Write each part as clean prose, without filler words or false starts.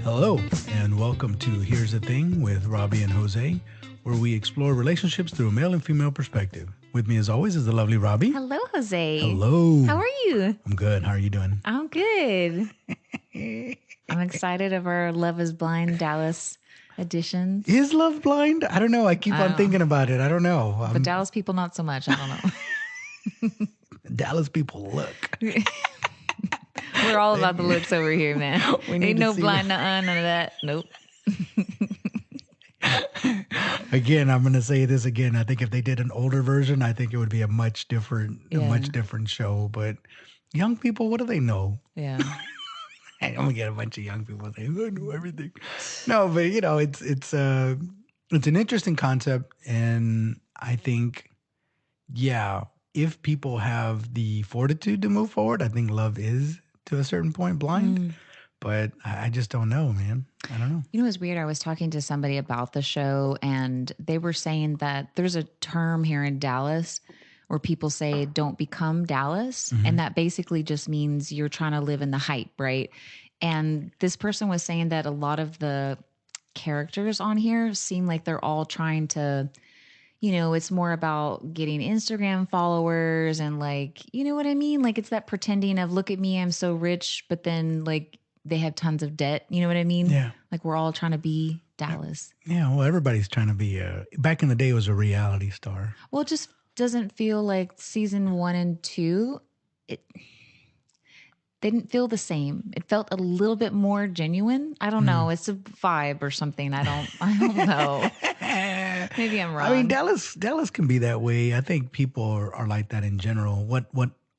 Hello, and welcome to Here's the Thing with Robbie and Jose, where we explore relationships through a male and female perspective. With me, as always, is the lovely Robbie. Hello, Jose. Hello. How are you? I'm good. How are you doing? I'm good. I'm excited of our Love is Blind Dallas editions. Is love blind? I don't know. I keep on thinking about it. I don't know. But Dallas people, not so much. I don't know. Dallas people look. We're all about the looks over here, man. Ain't no blind, none of that. Nope. Again, I'm going to say this again. I think if they did an older version, I think it would be a much different show. But young people, what do they know? Yeah. I'm gonna get a bunch of young people saying, "I know everything." No, but it's an interesting concept, and I think, if people have the fortitude to move forward, I think love is to a certain point blind. But I just don't know, man. I don't know. You know, it's weird. I was talking to somebody about the show, and they were saying that there's a term here in Dallas where people say don't become Dallas. And that basically just means you're trying to live in the hype, right? And this person was saying that a lot of the characters on here seem like they're all trying to, it's more about getting Instagram followers and you know what I mean? Like it's that pretending of look at me, I'm so rich, but then they have tons of debt. You know what I mean? Yeah. Like we're all trying to be Dallas. Yeah, well, everybody's trying to be back in the day, it was a reality star. Well, it just doesn't feel like season 1 and 2. It didn't feel the same. It felt a little bit more genuine. I don't know. It's a vibe or something. I don't know. Maybe I'm wrong. I mean, Dallas can be that way. I think people are like that in general. What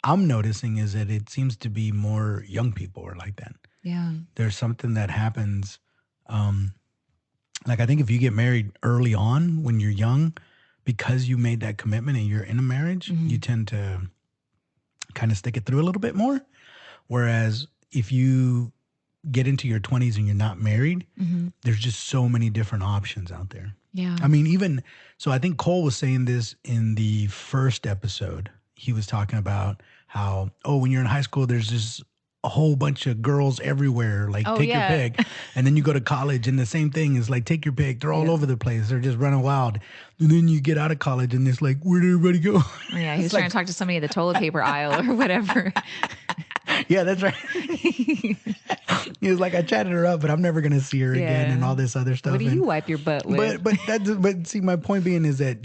I'm noticing is that it seems to be more young people are like that. Yeah. There's something that happens. I think if you get married early on when you're young, because you made that commitment and you're in a marriage, you tend to kind of stick it through a little bit more. Whereas if you get into your 20s and you're not married, there's just so many different options out there. Yeah. I mean, so I think Cole was saying this in the first episode. He was talking about how, when you're in high school, there's just a whole bunch of girls everywhere, take your pick. And then you go to college and the same thing is take your pick. They're all over the place. They're just running wild. And then you get out of college and it's where'd everybody go? Yeah, he was trying to talk to somebody at the toilet paper aisle or whatever. Yeah, that's right. He was like, I chatted her up, but I'm never going to see her again and all this other stuff. What do you wipe your butt with? But see, my point being is that,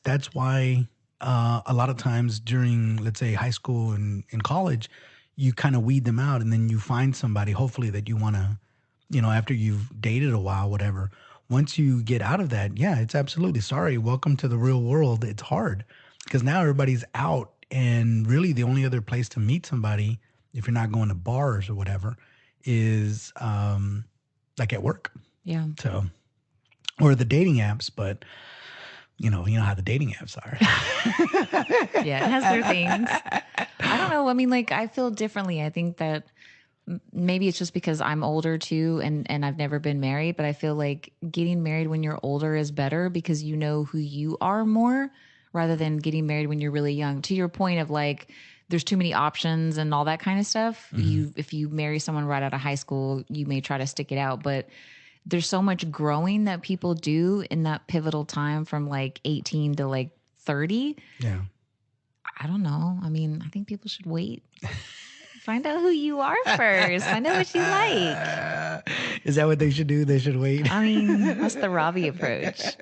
that's why a lot of times during, let's say, high school and in college, you kind of weed them out and then you find somebody, hopefully, that you want to, after you've dated a while, whatever. Once you get out of that, it's absolutely sorry. Welcome to the real world. It's hard because now everybody's out. And really the only other place to meet somebody, if you're not going to bars or whatever, is at work. Yeah. So, or the dating apps, but you know how the dating apps are. Yeah, it has their things. I don't know. I mean, I feel differently. I think that maybe it's just because I'm older too and I've never been married, but I feel like getting married when you're older is better because you know who you are more rather than getting married when you're really young. To your point of there's too many options and all that kind of stuff. If you marry someone right out of high school, you may try to stick it out, but there's so much growing that people do in that pivotal time from 18 to 30. Yeah. I don't know. I mean, I think people should wait. Find out who you are first. Find out what you like. Is that what they should do? They should wait? I mean, that's the Robbie approach.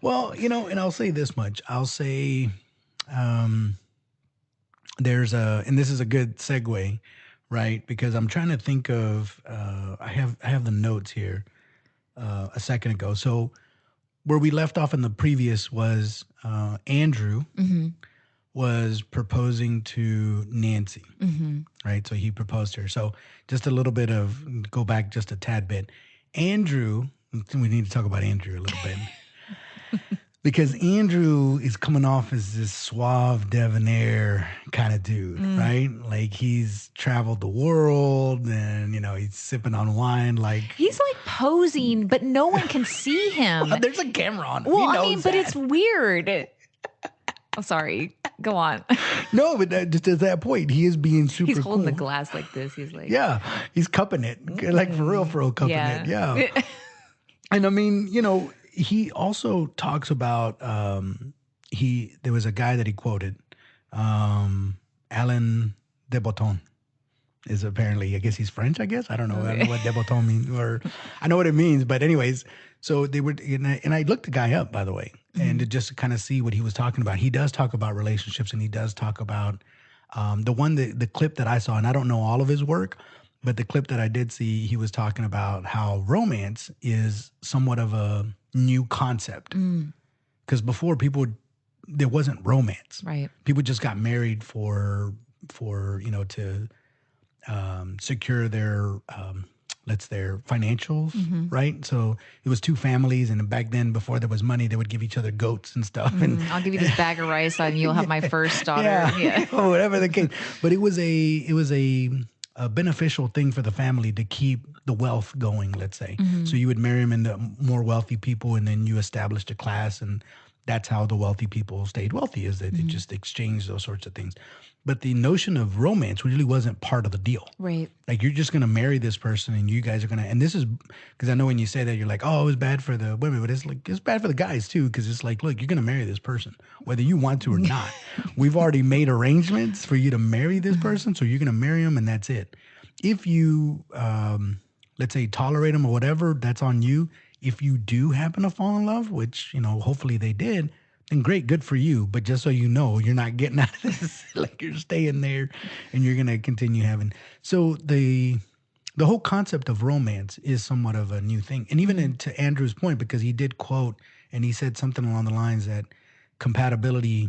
Well, and I'll say this much. I'll say there's and this is a good segue, right? Because I'm trying to think of, I have the notes here a second ago. So where we left off in the previous was Andrew was proposing to Nancy, right? So he proposed to her. So just a little bit of, go back just a tad bit. Andrew, we need to talk about Andrew a little bit. Because Andrew is coming off as this suave, debonair kind of dude, right? He's traveled the world and, he's sipping on wine. He's posing, but no one can see him. Well, there's a camera on him. Well, but it's weird. I'm sorry. Go on. No, but just at that point, he is being He's super holding the cool. glass like this. He's like, Yeah, he's cupping it, like for real cupping it. yeah. Yeah. And I mean, he also talks about there was a guy that he quoted, Alain de Botton is apparently, I guess he's French, I guess. I don't know. I don't know what de Botton means, or I know what it means, but anyways, so they were, and I looked the guy up, by the way, and to just kind of see what he was talking about. He does talk about relationships, and he does talk about the clip that I saw, and I don't know all of his work, but the clip that I did see, he was talking about how romance is somewhat of a new concept. Because before there wasn't romance. Right. People just got married for to secure their financials, right? So it was two families, and back then, before there was money, they would give each other goats and stuff. And I'll give you this bag of rice and you'll have my first daughter. yeah, or whatever the case. But it was a beneficial thing for the family to keep the wealth going, let's say. So you would marry them into more wealthy people, and then you established a class, and that's how the wealthy people stayed wealthy, is that they just exchanged those sorts of things. But the notion of romance really wasn't part of the deal. Right. Like, you're just going to marry this person, and you guys are going to, and this is, because I know when you say that, you're like, oh, it was bad for the women, but it's like, it's bad for the guys too, because it's like, look, you're going to marry this person, whether you want to or not. We've already made arrangements for you to marry this person, so you're going to marry them, and that's it. If you, let's say, tolerate them or whatever, that's on you. If you do happen to fall in love, which, hopefully they did, then great, good for you. But just so you know, you're not getting out of this. Like, you're staying there, and you're going to continue having. So the whole concept of romance is somewhat of a new thing. And even to Andrew's point, because he did quote, and he said something along the lines that compatibility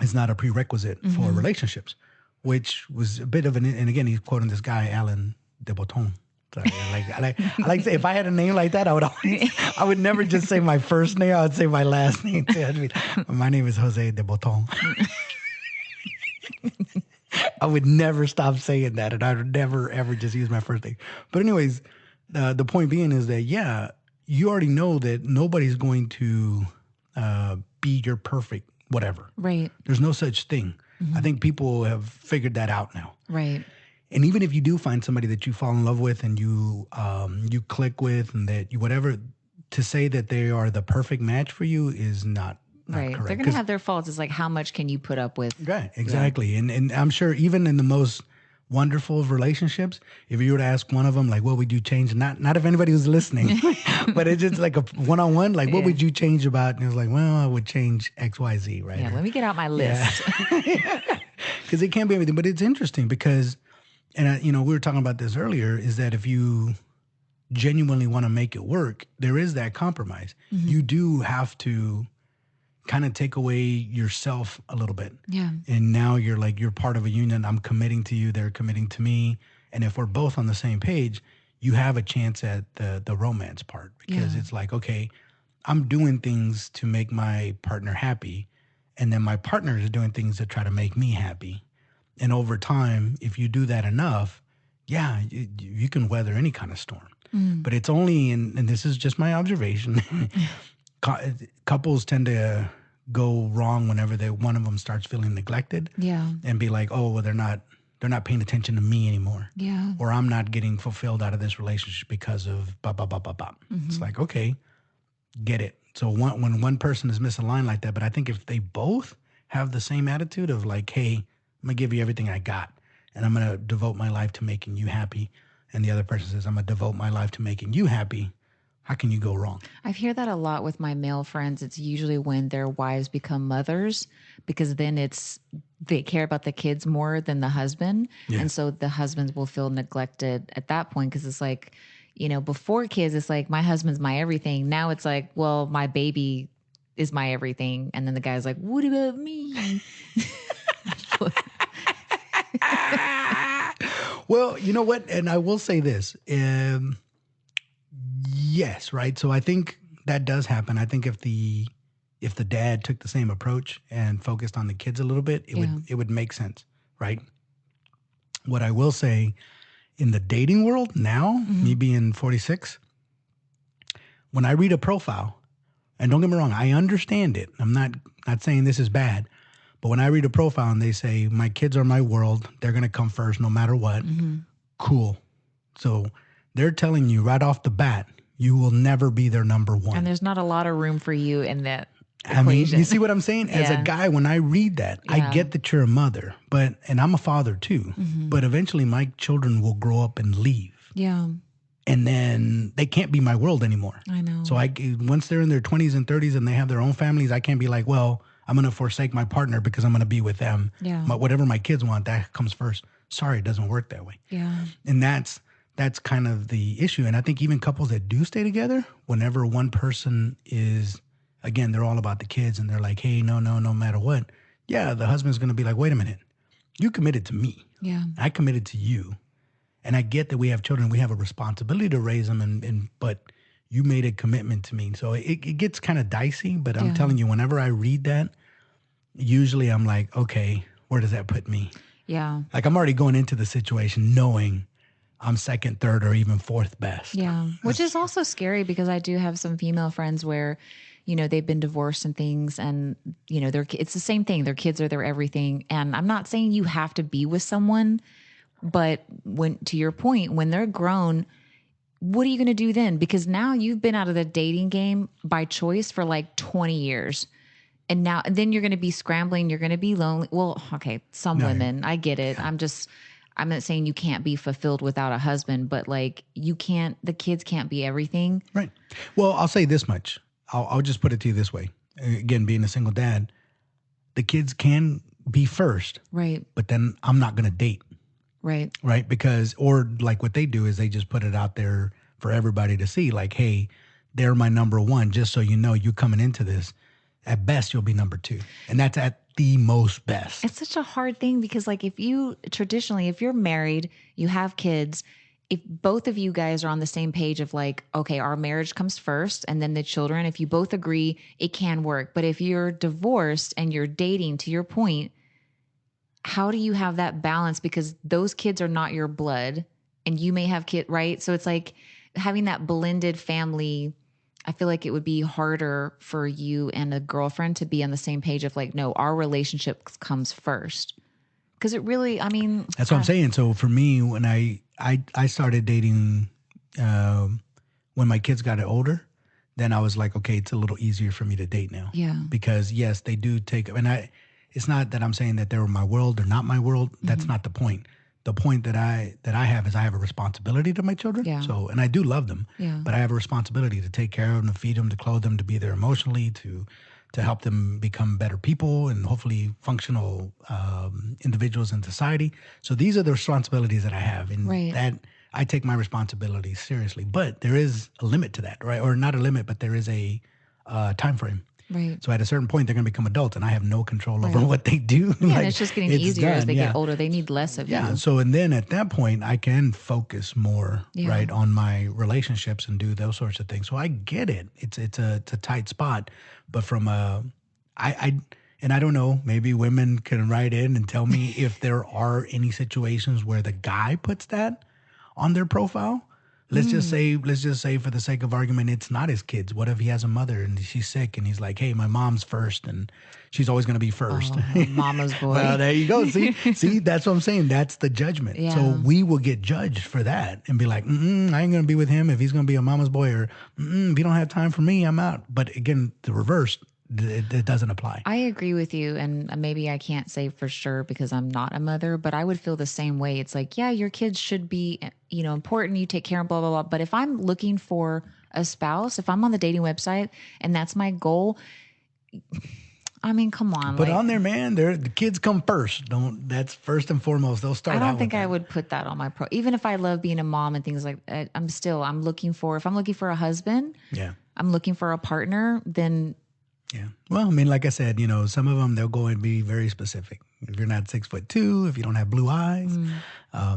is not a prerequisite for relationships, which was a bit of and again, he's quoting this guy, Alain de Botton. Sorry, I like to say, if I had a name like that, I would never just say my first name. I would say my last name. My name is Jose de Botton. I would never stop saying that, and I would never ever just use my first name. But anyways, the point being is that you already know that nobody's going to be your perfect whatever. Right. There's no such thing. I think people have figured that out now. Right. And even if you do find somebody that you fall in love with and you click with, and that you whatever, to say that they are the perfect match for you is not right. correct. They're going to have their faults. It's like, how much can you put up with? Right, exactly. Yeah. And I'm sure even in the most wonderful of relationships, if you were to ask one of them, like, what would you change? Not if anybody was listening, but it's just like a one-on-one, like, what would you change about? And it was like, well, I would change X, Y, Z, right? Yeah, let me get out my list. Because it can't be everything. But it's interesting because, and we were talking about this earlier, is that if you genuinely want to make it work, there is that compromise. You do have to kind of take away yourself a little bit. Yeah. And now you're part of a union. I'm committing to you. They're committing to me. And if we're both on the same page, you have a chance at the romance part, because it's like, okay, I'm doing things to make my partner happy. And then my partner is doing things to try to make me happy. And over time, if you do that enough, you can weather any kind of storm. But it's only and this is just my observation, couples tend to go wrong whenever one of them starts feeling neglected. Yeah. And be like, oh, well, they're not paying attention to me anymore. Yeah. Or I'm not getting fulfilled out of this relationship because of blah, blah, blah, blah, blah. It's like, okay, get it. So when one person is misaligned like that, but I think if they both have the same attitude of like, hey, I'm going to give you everything I got, and I'm going to devote my life to making you happy, and the other person says, I'm going to devote my life to making you happy, how can you go wrong? I hear that a lot with my male friends. It's usually when their wives become mothers, because then they care about the kids more than the husband. Yeah. And so the husbands will feel neglected at that point, because it's like, before kids, it's like, my husband's my everything. Now it's like, well, my baby is my everything. And then the guy's like, what about me? Well, you know what? And I will say this. Yes, right. So I think that does happen. I think if the dad took the same approach and focused on the kids a little bit, it would make sense, right? What I will say, in the dating world now, me being 46, when I read a profile, and don't get me wrong, I understand it. I'm Not saying this is bad, but when I read a profile and they say, my kids are my world, they're going to come first no matter what, cool. So they're telling you right off the bat, you will never be their number And one. there's not a lot of room for you in that I mean, equation. you see what I'm saying? As a Yeah. guy, when I read that, I Yeah. get that you're a mother, and I'm a father too, but eventually my children will grow up and leave. Yeah. And then they can't be my world anymore. I know. So once they're in their 20s and 30s and they have their own families, I can't be like, well, I'm going to forsake my partner because I'm going to be with them. Yeah. Whatever my kids want, that comes first. Sorry, it doesn't work that way. Yeah. And that's kind of the issue. And I think even couples that do stay together, whenever one person is, again, they're all about the kids and they're like, hey, no matter what. Yeah, the husband's going to be like, wait a minute. You committed to me. Yeah. I committed to you. And I get that we have children, we have a responsibility to raise them, but you made a commitment to me. So it gets kind of dicey, but I'm telling you, whenever I read that, usually I'm like, okay, where does that put me? Yeah. Like I'm already going into the situation knowing I'm second, third, or even fourth best. Yeah. Which is also scary because I do have some female friends where, they've been divorced and things and, it's the same thing. Their kids are their everything. And I'm not saying you have to be with someone, but to your point, when they're grown, what are you going to do then? Because now you've been out of the dating game by choice for like 20 years. And then you're going to be scrambling. You're going to be lonely. Well, okay. Some women, I get it. I'm not saying you can't be fulfilled without a husband, but like the kids can't be everything. Right. Well, I'll say this much. I'll just put it to you this way. Again, being a single dad, the kids can be first. Right. But then I'm not going to date. Right. Right. Because, or like what they do is they just put it out there for everybody to see, like, hey, they're my number one, just so you know, you coming into this, at best, you'll be number two. And that's at the most best. It's such a hard thing because like if you're married, you have kids, if both of you guys are on the same page of like, okay, our marriage comes first and then the children, if you both agree, it can work. But if you're divorced and you're dating, to your point, how do you have that balance? Because those kids are not your blood and you may have kids, right? So it's like having that blended family. I feel like it would be harder for you and a girlfriend to be on the same page of like, no, our relationship comes first. Because it really, I mean. That's what I'm saying. So for me, when I started dating when my kids got older, then I was like, okay, it's a little easier for me to date now. Yeah. Because yes, they do take, and it's not that I'm saying that they were my world or not my world. That's not the point. The point that I have is I have a responsibility to my children. Yeah. So, and I do love them, but I have a responsibility to take care of them, to feed them, to clothe them, to be there emotionally, to help them become better people and hopefully functional individuals in society. So these are the responsibilities that I have, and that I take my responsibilities seriously. But there is a limit to that, right? Or not a limit, but there is a time frame. Right. So at a certain point, they're going to become adults, and I have no control over what they do. Yeah, like, and it's just getting easier as they get older. They need less of you. Yeah. So, and then at that point, I can focus more, right, on my relationships and do those sorts of things. So I get it. It's a tight spot, but from and I don't know, maybe women can write in and tell me if there are any situations where the guy puts that on their profile. Let's just say for the sake of argument, it's not his kids. What if he has a mother and she's sick and he's like, hey, my mom's first and she's always going to be first. Oh, mama's boy. Well, there you go. See, that's what I'm saying. That's the judgment. Yeah. So we will get judged for that and be like, I ain't going to be with him if he's going to be a mama's boy, or if you don't have time for me, I'm out. But again, the reverse, it doesn't apply. I agree with you. And maybe I can't say for sure because I'm not a mother, but I would feel the same way. It's like, yeah, your kids should be, important. You take care of blah, blah, blah. But if I'm looking for a spouse, if I'm on the dating website and that's my goal, I mean, come on. But on there, man, the kids come first. That's first and foremost. They'll start out. I don't think I would put that on my even if I love being a mom and things like that, I'm looking for a husband, I'm looking for a partner, then. Yeah. Well, I mean, like I said, some of them, they'll go and be very specific. If you're not 6'2", if you don't have blue eyes,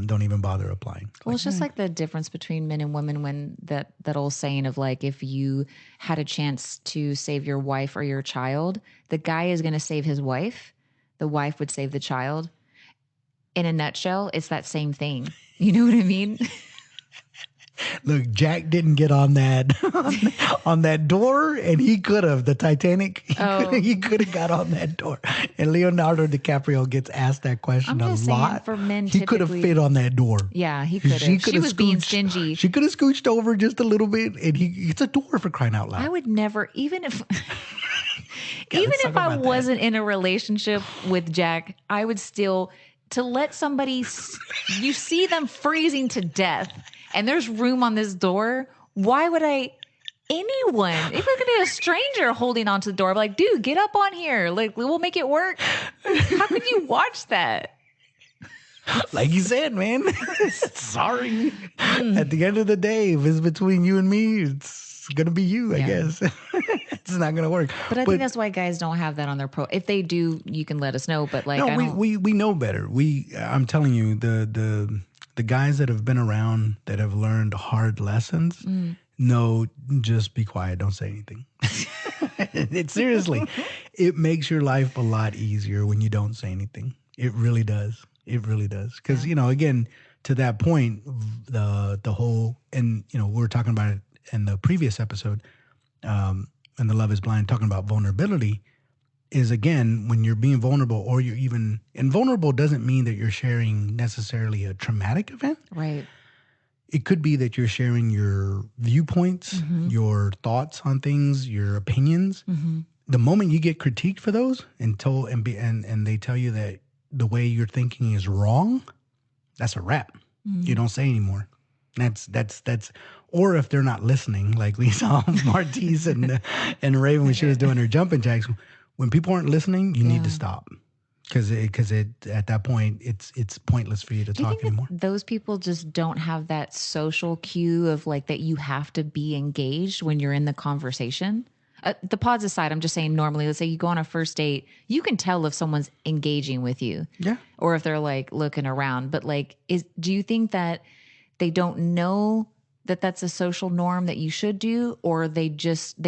don't even bother applying. It's just like the difference between men and women when that old saying of like, if you had a chance to save your wife or your child, the guy is going to save his wife. The wife would save the child. In a nutshell, it's that same thing. You know what I mean? Look, Jack didn't get on that on that door, and he could have. The Titanic, Oh, he could have got on that door. And Leonardo DiCaprio gets asked that question I'm a just saying lot. for men He could have fit typically, on that door. yeah, he could She have. could She have was being scooched. stingy. She could have scooched over just a little bit, and it's a door for crying out I loud. would never, even if Yeah, even let's talk if I about that. wasn't in a relationship with Jack, I would still to let somebody you see them freezing to death and there's room on this door. Why would I anyone, if it could be a stranger holding onto the door, I'm like, dude, get up on here. Like we'll make it work. How could you watch that? Like you said, man. Sorry. Mm. At the end of the day, if it's between you and me, it's gonna be you, I Yeah. guess. It's not gonna work. But I think that's why guys don't have that on their pro. If they do, you can let us know. But like, No, I don't. we know better. I'm telling you, the guys that have been around that have learned hard lessons know, just be quiet, don't say anything. It seriously, it makes your life a lot easier when you don't say anything. It really does. It really does. Because again, to that point, the whole, and we were talking about it in the previous episode, and the Love Is Blind, talking about vulnerability. Is again when you're being vulnerable, or you're even, and vulnerable doesn't mean that you're sharing necessarily a traumatic event. Right. It could be that you're sharing your viewpoints, your thoughts on things, your opinions. The moment you get critiqued for those and told and they tell you that the way you're thinking is wrong, that's a wrap. You don't say anymore. That's or if they're not listening, like we saw Martise and Raven when she was doing her jumping jacks. When people aren't listening, you need to stop, because it at that point it's pointless for you to Do you talk think that anymore. those people just don't have that social cue of like that you have to be engaged when you're in the conversation? The pause aside, I'm just saying normally, let's say you go on a first date, you can tell if someone's engaging with you. Yeah. Or if they're like looking around. But like, do you think that they don't know that that's a social norm that you should do, or they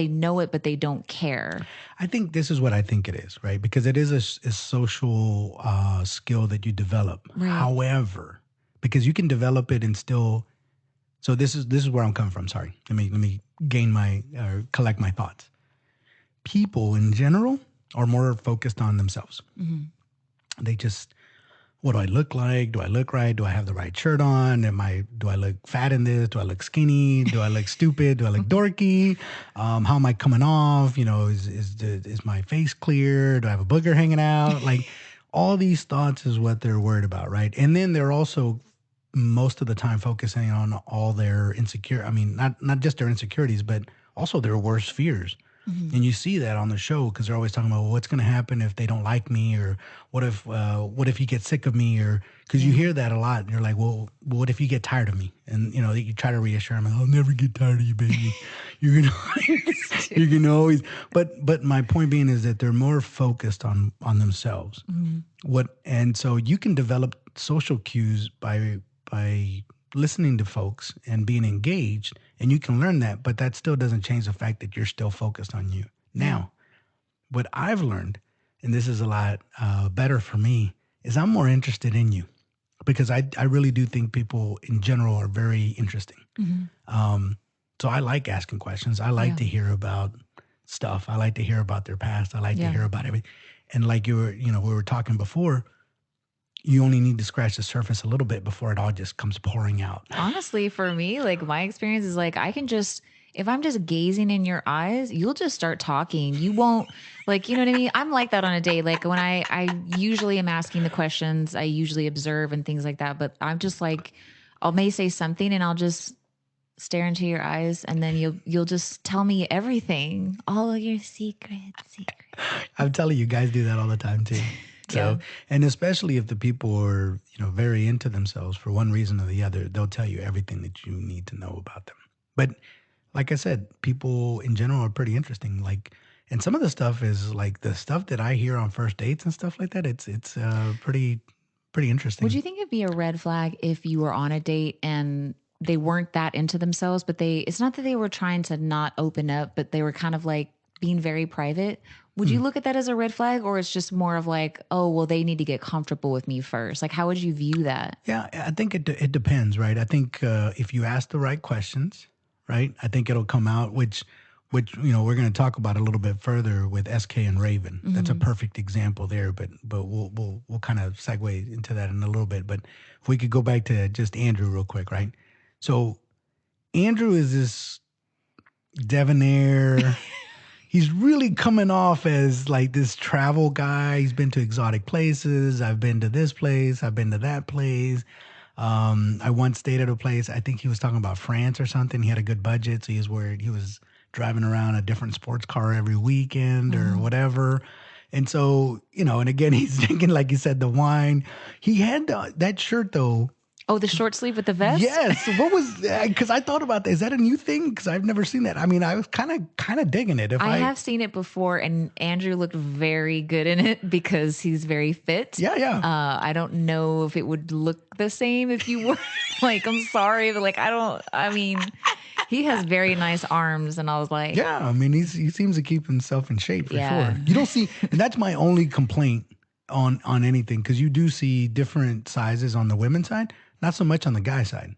know it but they don't care? I think this is what I think it is, right? Because it is a social skill that you develop. Right. However, because you can develop it and still. So this is where I'm coming from. Sorry, let me collect my thoughts. People in general are more focused on themselves. They just, what do I look like? Do I look right? Do I have the right shirt on? Do I look fat in this? Do I look skinny? Do I look stupid? Do I look dorky? How am I coming off? Is my face clear? Do I have a booger hanging out? Like all these thoughts is what they're worried about, right? And then they're also most of the time focusing on all their not just their insecurities, but also their worst fears. And you see that on the show because they're always talking about, well, what's going to happen if they don't like me, or what if you get sick of me, or because you hear that a lot. And you're like, well, what if you get tired of me? And you try to reassure them, I'll never get tired of you, baby. You're gonna always. But my point being is that they're more focused on themselves. And so you can develop social cues by listening to folks and being engaged, and you can learn that, but that still doesn't change the fact that you're still focused on you. Now, what I've learned, and this is a lot better for me, is I'm more interested in you, because I really do think people in general are very interesting. So I like asking questions. I like to hear about stuff. I like to hear about their past. I like to hear about everything. And like we were talking before, you only need to scratch the surface a little bit before it all just comes pouring out. Honestly, for me, like my experience is like I can just, if I'm just gazing in your eyes, you'll just start talking. You won't, like, you know what I mean? I'm like that on a date. Like when I usually am asking the questions, I usually observe and things like that. But I'm just like, I may say something and I'll just stare into your eyes, and then you'll just tell me everything, all of your secrets. I'm telling you, guys do that all the time too. So, and especially if the people are, very into themselves for one reason or the other, they'll tell you everything that you need to know about them. But like I said, people in general are pretty interesting. Like, and some of the stuff is like the stuff that I hear on first dates and stuff like that. It's pretty interesting. Would you think it'd be a red flag if you were on a date and they weren't that into themselves, but it's not that they were trying to not open up, but they were kind of like being very private? Would you look at that as a red flag, or it's just more of like, oh, well, they need to get comfortable with me first? Like, how would you view that? Yeah, I think it depends, right? I think if you ask the right questions, right, I think it'll come out. Which we're going to talk about a little bit further with SK and Raven. That's a perfect example there. But we'll kind of segue into that in a little bit. But if we could go back to just Andrew real quick, right? So Andrew is this debonair. He's really coming off as like this travel guy. He's been to exotic places. I've been to this place. I've been to that place. I once stayed at a place. I think he was talking about France or something. He had a good budget, so he was driving around a different sports car every weekend or whatever. And so, and again, he's drinking, like you said, the wine. He had that shirt though. Oh, the short sleeve with the vest? Yes. What was that? Because I thought about that. Is that a new thing? Because I've never seen that. I mean, I was kind of digging it. I have seen it before, and Andrew looked very good in it because he's very fit. Yeah, yeah. I don't know if it would look the same if you were like, I'm sorry, but like, I mean, he has very nice arms, and I was like, yeah, I mean, he seems to keep himself in shape for Yeah. sure. You don't see, and that's my only complaint on anything, because you do see different sizes on the women's side, not so much on the guy side.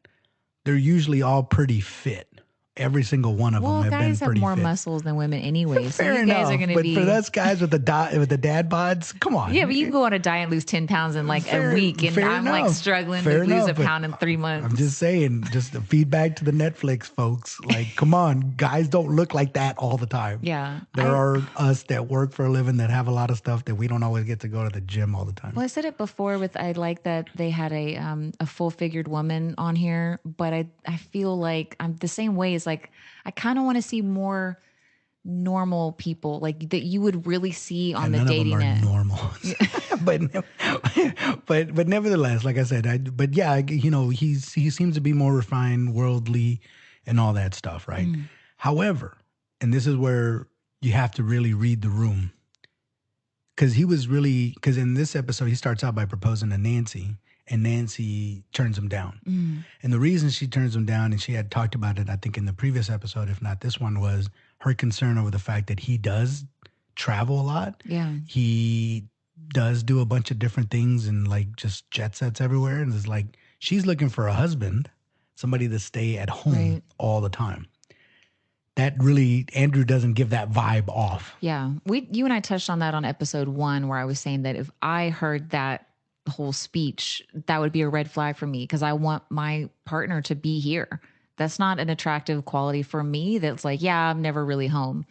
They're usually all pretty fit. Every single one of them have been guys have pretty more fit. muscles than women anyway. So Fair you guys enough, are going to but be. for us guys with the dad bods, come on. Yeah, but you can go on a diet and lose 10 pounds in like a week, and I'm like struggling to lose a pound in 3 months. I'm just saying, just the feedback to the Netflix folks. Like, come on, guys don't look like that all the time. Yeah. There are us that work for a living that have a lot of stuff that we don't always get to go to the gym all the time. Well, I said it before I like that they had a full-figured woman on here, but I feel like I'm the same way. It's like, I kind of want to see more normal people, like that you would really see on the none dating of them are app. normal. but nevertheless, like I said, he seems to be more refined, worldly, and all that stuff, right? However, and this is where you have to really read the room, because in this episode he starts out by proposing to Nancy, and Nancy turns him down. And the reason she turns him down, and she had talked about it, I think, in the previous episode, if not this one, was her concern over the fact that he does travel a lot. Yeah. He does do a bunch of different things and like just jet sets everywhere. And it's like, she's looking for a husband, somebody to stay at home all the time. That really, Andrew doesn't give that vibe off. Yeah. You and I touched on that on episode 1, where I was saying that if I heard that whole speech, that would be a red flag for me, because I want my partner to be here. That's not an attractive quality for me. That's like, yeah, I'm never really home.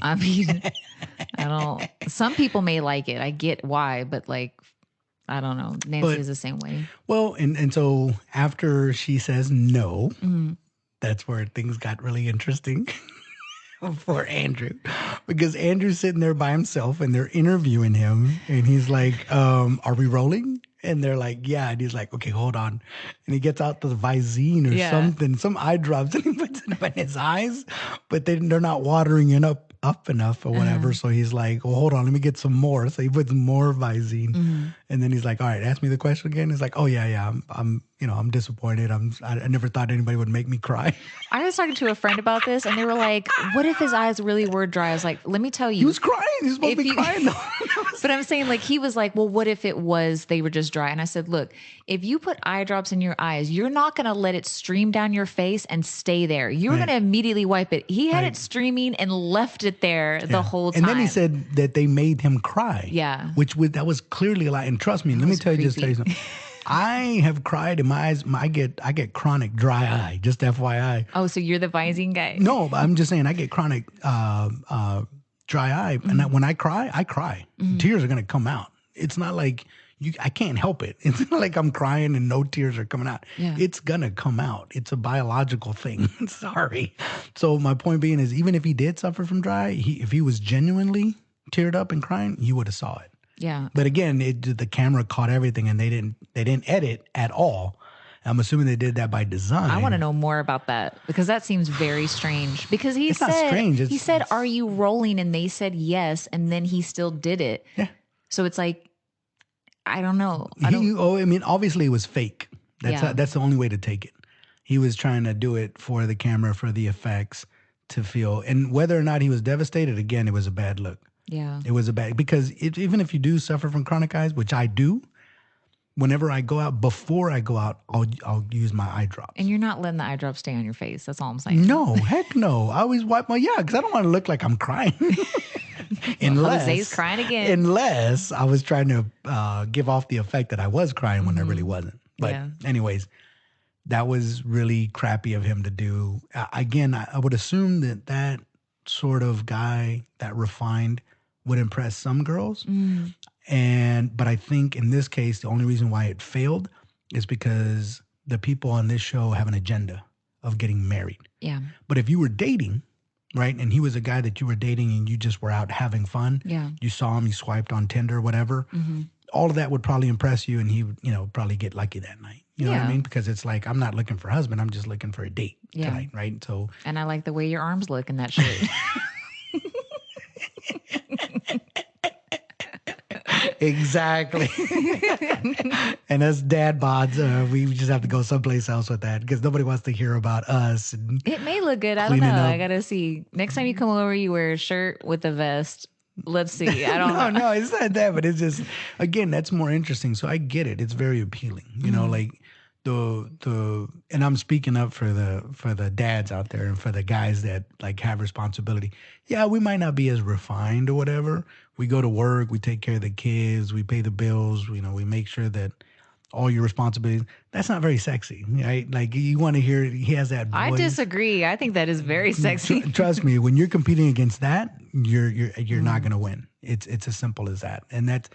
I mean, some people may like it. I get why, but like, I don't know. Nancy is the same way. Well, and so after she says no, that's where things got really interesting for Andrew, because Andrew's sitting there by himself and they're interviewing him, and he's like, are we rolling? And they're like, yeah. And he's like, okay, hold on. And he gets out the Visine or something, some eye drops, and he puts it in his eyes, but they're not watering it up enough or whatever. So he's like, well, hold on, let me get some more. So he puts more Visine. And then he's like, all right, ask me the question again. He's like, oh yeah, I'm disappointed. I never thought anybody would make me cry. I was talking to a friend about this, and they were like, what if his eyes really were dry? I was like, let me tell you. He was crying. He was supposed to be crying though. But I'm saying, like, he was like, well, what if they were just dry? And I said, look, if you put eye drops in your eyes, you're not going to let it stream down your face and stay there. You're going to immediately wipe it. He had it streaming and left it there the whole time. And then he said that they made him cry. Yeah. That was clearly a lie. And trust me, let me tell you something. I have cried in my eyes. I get chronic dry eye, just FYI. Oh, so you're the Visine guy? No, but I'm just saying I get chronic dry eye. And when I cry. Tears are going to come out. It's not like I can't help it. It's not like I'm crying and no tears are coming out. Yeah. It's going to come out. It's a biological thing. Sorry. So my point being is, even if he did suffer from dry, if he was genuinely teared up and crying, you would have saw it. Yeah. But again, the camera caught everything, and they didn't edit at all. I'm assuming they did that by design. I want to know more about that, because that seems very strange. Because he not strange. He said, "Are you rolling?" And they said yes, and then he still did it. Yeah. So it's like, I don't know. Obviously it was fake. That's the only way to take it. He was trying to do it for the camera, for the effects, to feel. And whether or not he was devastated, again, it was a bad look. Yeah. It was a bad, because even if you do suffer from chronic eyes, which I do, whenever I go out, before I go out, I'll use my eye And drops. you're not letting the eye drop stay on your face. That's all I'm saying. No, heck no. I always wipe my, yeah, because I don't want to look like I'm crying. Well, Jose's unless crying again. unless I was trying to give off the effect that I was crying when I really wasn't. But Yeah. anyways, that was really crappy of him to do. Again, I would assume that that sort of guy, that refined, would impress some girls. But I think in this case, the only reason why it failed is because the people on this show have an agenda of getting married. Yeah. But if you were dating, right, and he was a guy that you were dating and you just were out having fun, Yeah. you saw him, you swiped on Tinder, whatever, all of that would probably impress you, and he would, probably get lucky that night. You know what I Yeah. mean? Because it's like, I'm not looking for a husband, I'm just looking for a date Yeah. tonight, right? So And I like the way your arms look in that shirt. exactly. And us dad bods, we just have to go someplace else with that because nobody wants to hear about us. And It may look good. I don't cleaning know. up. I gotta see. Next time you come over, you wear a shirt with a vest. Let's see. I don't know. No, it's not that, but it's just, again, that's more interesting. So I get it. It's very appealing. Like and I'm speaking up for the dads out there and for the guys that like have responsibility. Yeah, we might not be as refined or whatever. We go to work, we take care of the kids, we pay the bills, we make sure that all your responsibilities. That's not very sexy, right? Like you want to hear he has that voice. I disagree. I think that is very sexy. Trust me, when you're competing against that, you're not going to win. It's as simple as that. And that's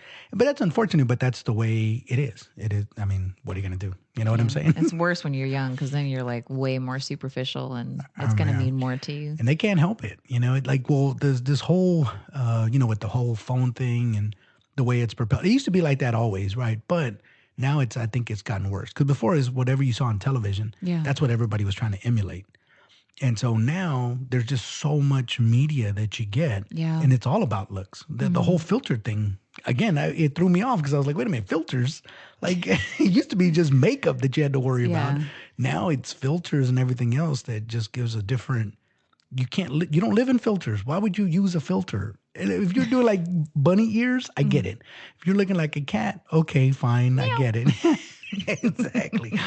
unfortunate, but that's the way it is. It is. I mean, what are you going to do? You know what I'm saying? It's worse when you're young because then you're like way more superficial and it's going to mean more to you. And they can't help it. There's this whole, with the whole phone thing and the way it's propelled. It used to be like that always, right? But now I think it's gotten worse. Because before is whatever you saw on television, that's what everybody was trying to emulate. And so now there's just so much media that you get, and it's all about looks. The whole filter thing, again, it threw me off because I was like, wait a minute, filters? Like it used to be just makeup that you had to worry about. Now it's filters and everything else that just gives a different. You don't live in filters. Why would you use a filter? And if you're doing like bunny ears, I get it. If you're looking like a cat, okay, fine, I get it. Exactly.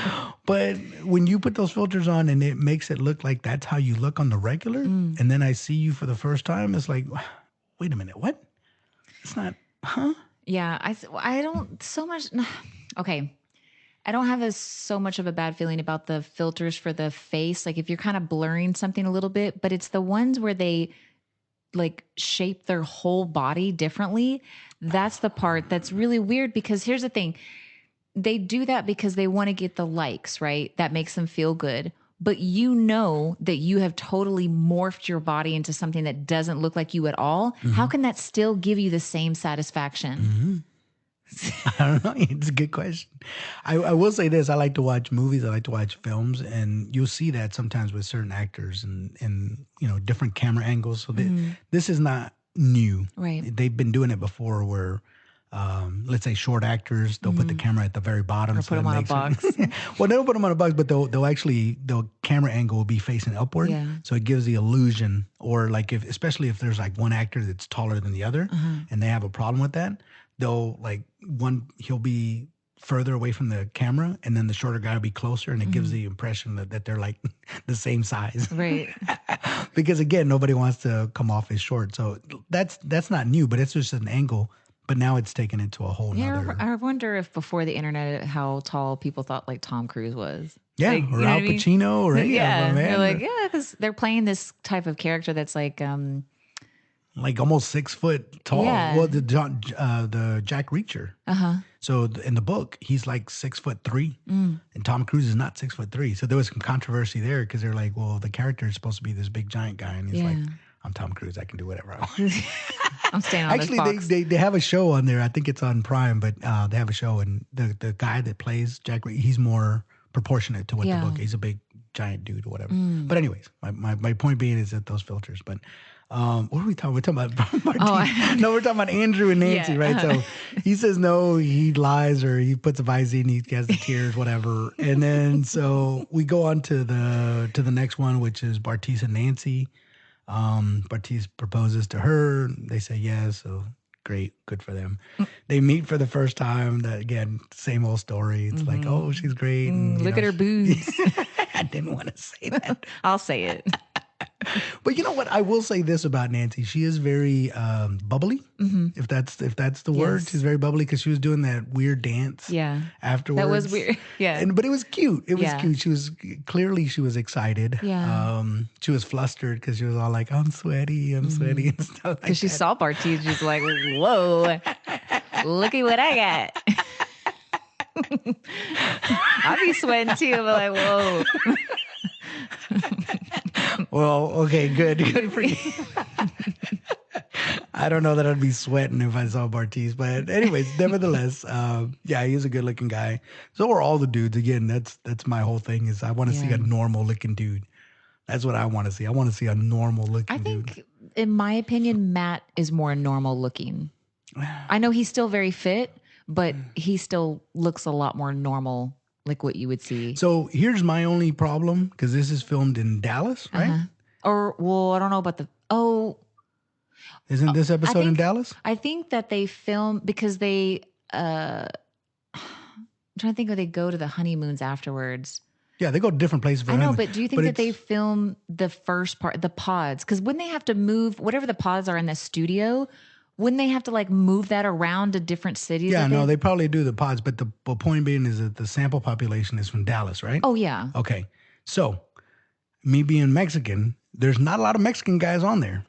But when you put those filters on and it makes it look like that's how you look on the regular, and then I see you for the first time, it's like, wait a minute, what? It's not, huh? Yeah, I don't so much. Okay. I don't have so much of a bad feeling about the filters for the face. Like if you're kind of blurring something a little bit, but it's the ones where they like shape their whole body differently. That's the part that's really weird because here's the thing. They do that because they want to get the likes, right? That makes them feel good. But you know that you have totally morphed your body into something that doesn't look like you at all. How can that still give you the same satisfaction? I don't know. It's a good question. I will say this. I like to watch movies. I like to watch films. And you'll see that sometimes with certain actors and different camera angles. So this is not new. Right. They've been doing it before where, let's say short actors, they'll put the camera at the very bottom. Or put them on a box. Well, they don't put them on a box, but the camera angle will be facing upward. Yeah. So it gives the illusion, or like especially if there's like one actor that's taller than the other and they have a problem with that, he'll be further away from the camera and then the shorter guy will be closer and it gives the impression that they're like the same size. Right. Because again, nobody wants to come off as short. So that's not new, but it's just an angle. But now it's taken it to a whole nother. I wonder if before the internet, how tall people thought like Tom Cruise was. Yeah, like, or Al Pacino, or any of them, man. They're like, because they're playing this type of character that's like almost 6 foot tall. Yeah. Well, the Jack Reacher. So in the book, he's like 6'3", and Tom Cruise is not 6'3". So there was some controversy there because they're like, well, the character is supposed to be this big giant guy, and he's like, I'm Tom Cruise. I can do whatever I want. I'm staying on Actually, this box. they have a show on there. I think it's on Prime, but they have a show, and the guy that plays Jack, he's more proportionate to what the book. He's a big giant dude or whatever. But anyways, my point being is that those filters. But what are we talking? We're talking about no, we're talking about Andrew and Nancy, right? So he says no, he lies, or he puts a Visine, he has the tears, whatever. And then so we go on to the next one, which is Bartiz and Nancy. Bartiz proposes to her. They say yes. So great, good for them. They meet for the first time. That again, same old story. It's like, oh, she's great, and Look at her boobs. I didn't want to say that. I'll say it. But you know what? I will say this about Nancy: she is very bubbly. If that's the word, Yes. she's very bubbly because she was doing that weird dance. Yeah. Afterwards, That was weird. Yeah. but it was cute. It was Yeah. cute. She was excited. Yeah. She was flustered because she was all like, "I'm sweaty, I'm sweaty," and stuff like Because she that. saw Bartiz, she's like, whoa, look at what I got. I'll be sweating too. I'm like, whoa. Well, okay, good for you. I don't know that I'd be sweating if I saw Bartiz, but anyways, nevertheless, yeah, he's a good looking guy. So are all the dudes. Again, that's my whole thing is I want to see Yeah. a normal looking dude. That's what I want to see. I want to see a normal looking I dude. think, in my opinion, Matt is more normal looking. I know he's still very fit, but he still looks a lot more normal, like what you would see. So here's my only problem because this is filmed in Dallas, right? Or, well, I don't know about Isn't this episode in Dallas? I think that they film because I'm trying to think where they go to the honeymoons afterwards. Yeah, they go to different places. For I know, honeymoon, but do you think that they film the first part, the pods? Because when they have to move, whatever the pods are in the studio, wouldn't they have to like move that around to different cities? Yeah, no, they probably do the pods, but the point being is that the sample population is from Dallas, right? Oh, yeah. Okay. So, me being Mexican, there's not a lot of Mexican guys on there.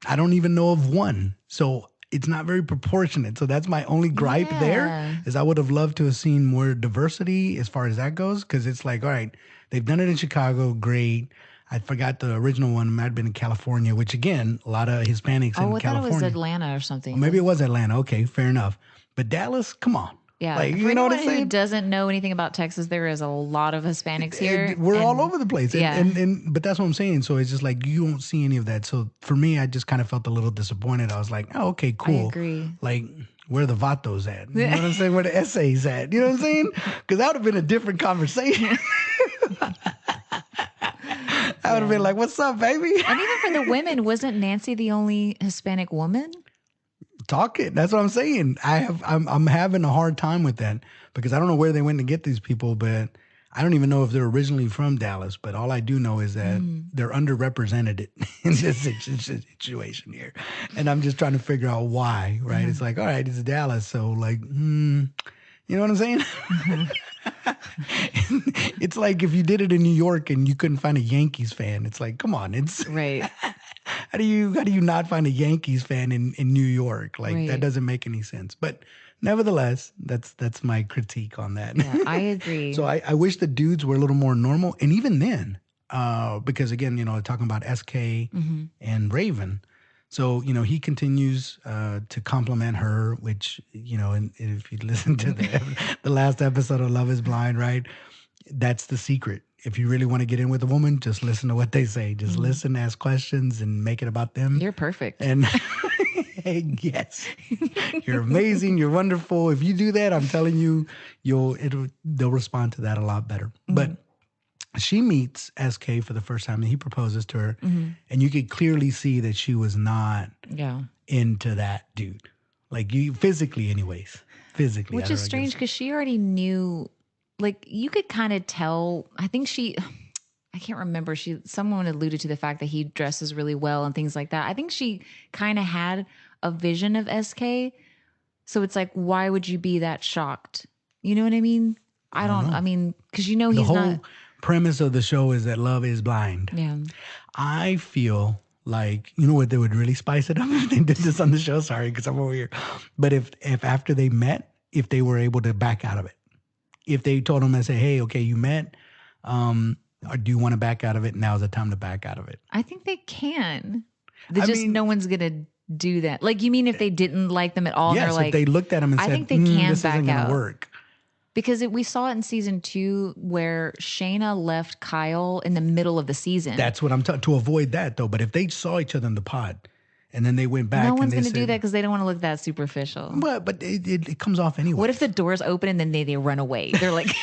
I don't even know of one. So, it's not very proportionate. So, that's my only gripe there is I would have loved to have seen more diversity as far as that goes because it's like, all right, they've done it in Chicago, great. I forgot the original one might have been in California, which again, a lot of Hispanics in I thought California. it was Atlanta or something. Or maybe it was Atlanta. Okay, fair enough. But Dallas, come on. Yeah. Like, For you know what anyone I'm who saying? doesn't know anything about Texas, there is a lot of Hispanics here. We're all over the place. Yeah. But that's what I'm saying. So it's just like you don't see any of that. So for me, I just kind of felt a little disappointed. I was like, oh, okay, cool. I agree. Like, where are the vatos at? You know what I'm saying? Where the essays at? You know what I'm saying? Because that would have been a different conversation. I would have been like, what's up, baby? And even for the women, wasn't Nancy the only Hispanic woman? Talk it. That's what I'm saying. I'm having a hard time with that because I don't know where they went to get these people, but I don't even know if they're originally from Dallas. But all I do know is that they're underrepresented in this situation here, and I'm just trying to figure out why. Right? It's like, all right, it's Dallas, so like, you know what I'm saying? It's like if you did it in New York and you couldn't find a Yankees fan. It's like, come on, it's Right. how do you not find a Yankees fan in New York? Like that doesn't make any sense. But nevertheless, that's my critique on that. Yeah, I agree. So I wish the dudes were a little more normal, and even then, because again, talking about SK and Raven. So, he continues to compliment her, which, and if you listen to the last episode of Love is Blind, right? That's the secret. If you really want to get in with a woman, just listen to what they say. Just listen, ask questions, and make it about them. You're perfect. And yes, you're amazing. You're wonderful. If you do that, I'm telling you, they'll respond to that a lot better. But she meets SK for the first time and he proposes to her. And you could clearly see that she was not into that dude. Like you physically anyways. Physically. Which is strange because she already knew, like you could kind of tell, I think I can't remember. Someone alluded to the fact that he dresses really well and things like that. I think she kind of had a vision of SK. So it's like, why would you be that shocked? You know what I mean? I mean, because he's the whole not. Premise of the show is that love is blind. Yeah. I feel like, you know what, they would really spice it up if they did this on the show. Sorry, because I'm over here. But if after they met, if they were able to back out of it. If they told them and say, hey, okay, you met, or do you want to back out of it? Now's the time to back out of it. I think they can. No one's going to do that. Like, you mean if they didn't like them at all? Yes, they're like, if they looked at them and I said, think they can this back isn't going out. to work. Because we saw it in season 2 where Shayna left Kyle in the middle of the season. That's what I'm to avoid that, though. But if they saw each other in the pod and then they went back. No one's going to do that because they don't want to look that superficial. But it comes off anyway. What if the doors open and then they run away? They're like,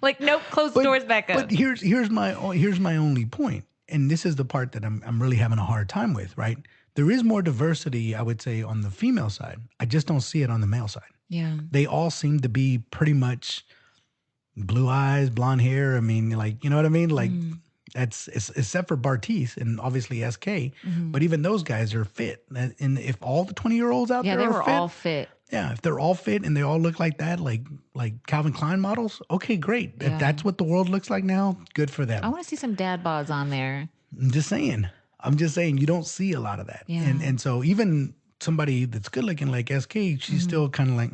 like, nope, close the doors back up. But here's my only point and this is the part that I'm really having a hard time with, right? There is more diversity, I would say, on the female side. I just don't see it on the male side. Yeah. They all seem to be pretty much blue eyes, blonde hair. I mean, like, you know what I mean? Like, that's except for Bartiz and obviously SK, but even those guys are fit. And if all the 20-year-olds out Yeah, there they are were fit, all fit. yeah, if they're all fit and they all look like that, like Calvin Klein models, okay, great. If Yeah. that's what the world looks like now, good for I them. want to see some dad bods on there. I'm just saying. I'm just saying you don't see a lot of that. Yeah. And so even somebody that's good looking like SK, she's still kind of like,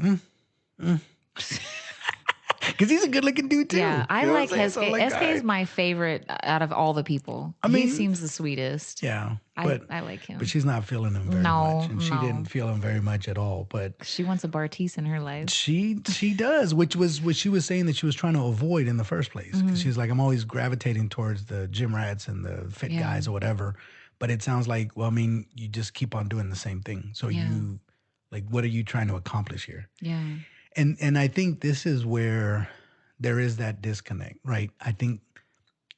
because he's a good looking dude too. Yeah, I You know what like I'm saying? SK. So, like, SK is my favorite out of all the people. I He mean, seems the sweetest. yeah, I like him. but she's not feeling him very No, much, and she no. didn't feel him very much at all. But She wants a Bartiz in her life. she does, which was what she was saying that she was trying to avoid in the first place. Because she's like, I'm always gravitating towards the gym rats and the fit Yeah. guys or whatever. But it sounds like, well, I mean, you just keep on doing the same thing. So Yeah. you, like, what are you trying to accomplish here? Yeah. And I think this is where there is that disconnect, right? I think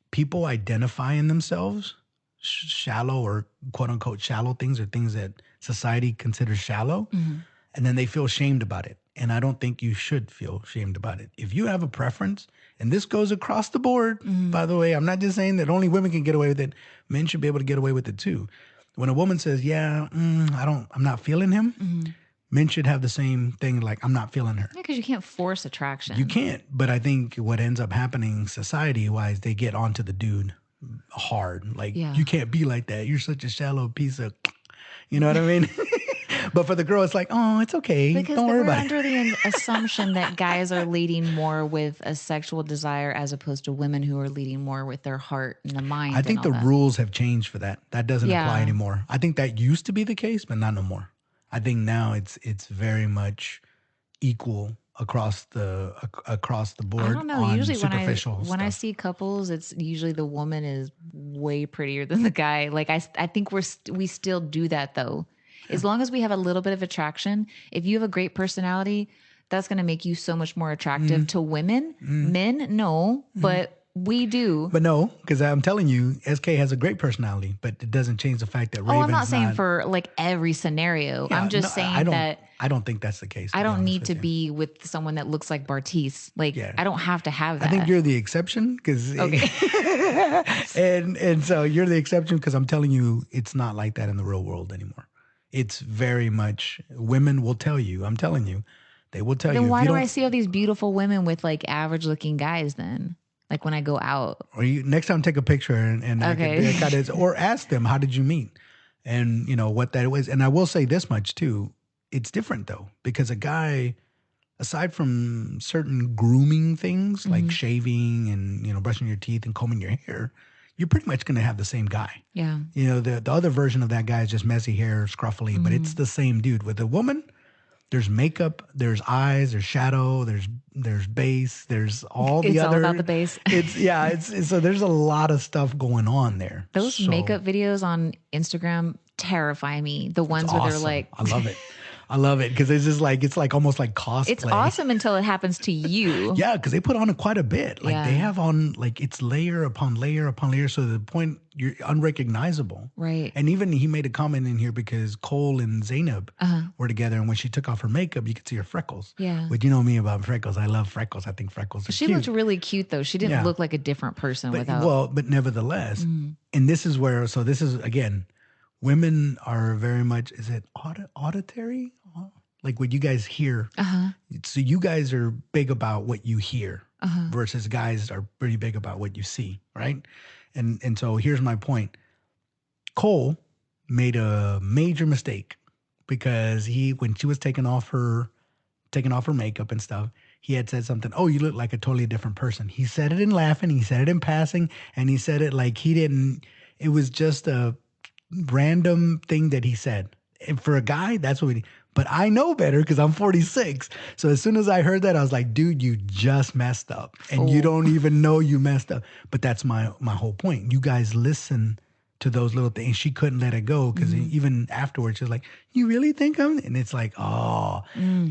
people identify in themselves shallow or quote unquote shallow things or things that society considers shallow, and then they feel shamed about it. And I don't think you should feel shamed about it. If you have a preference, and this goes across the board, by the way, I'm not just saying that only women can get away with it. Men should be able to get away with it too. When a woman says, "Yeah, I'm not feeling him," men should have the same thing. Like, I'm not feeling her. Yeah, because you can't force attraction. You can't. But I think what ends up happening society-wise, they get onto the dude hard. Like, Yeah. you can't be like that. You're such a shallow piece of, you know what I mean? But for the girl, it's like, oh, it's okay. Because Don't worry we're about under the assumption that guys are leading more with a sexual desire as opposed to women who are leading more with their heart and the mind. I think and the all that. rules have changed for that. That doesn't apply Yeah. anymore. I think that used to be the case, but not no more. I think now it's very much equal across the board. I don't know. On Usually superficial when I stuff. see couples, it's usually the woman is way prettier than the guy. Like I think we still do that though. As long as we have a little bit of attraction, if you have a great personality, that's going to make you so much more attractive to women. Men, no, but we do. But no, because I'm telling you, SK has a great personality, but it doesn't change the fact that Raven's I'm not saying for like every scenario. Yeah, I'm just no, saying that I don't think that's the case. I be don't honest need with to you. be with someone that looks like Bartiz. Like Yeah. I don't have to have that. I think you're the exception because okay. and so you're the exception because I'm telling you, it's not like that in the real world anymore. It's very much women will tell you. I'm telling you, they will tell you. Then if why you do don't- I see all these beautiful women with like average looking guys then? Like when I go out. Or you, next time, take a picture and Okay. or ask them, how did you meet? And you know what that was. And I will say this much too. It's different though, because a guy, aside from certain grooming things like shaving and, you know, brushing your teeth and combing your hair, you're pretty much going to have the same guy. Yeah. You know, the other version of that guy is just messy hair, scruffily, but it's the same dude. With a woman, there's makeup, there's eyes, there's shadow, there's base, there's all the It's all other. about the base. It's so there's a lot of stuff going on there. Those So, makeup videos on Instagram terrify me. The ones where they're awesome. like, I love it. I love it because it's just like it's like almost like cosplay. it's awesome until it happens to you. Yeah, because they put on quite a bit. Like Yeah. they have on like it's layer upon layer upon layer, so to the point you're unrecognizable. Right. And even he made a comment in here because Cole and Zainab were together, and when she took off her makeup, you could see her freckles. Yeah. But you know me about freckles. I love freckles. I think freckles are She cute. looked really cute though. She didn't Yeah. look like a different person But, without. but nevertheless, and this is where, so this is, again, women are very much, is it auditory? Like what you guys hear. So you guys are big about what you hear versus guys are pretty big about what you see, right? And so here's my point. Cole made a major mistake because when she was taking off her makeup and stuff, he had said something, oh, you look like a totally different person. He said it in laughing, he said it in passing, and he said it like it was just a random thing that he said. And for a guy, that's what but I know better because I'm 46. So as soon as I heard that, I was like, dude, you just messed up. And you don't even know you messed up. But that's my whole point. You guys listen to those little things. She couldn't let it go because even afterwards, she was like, you really think I'm? And it's like, oh.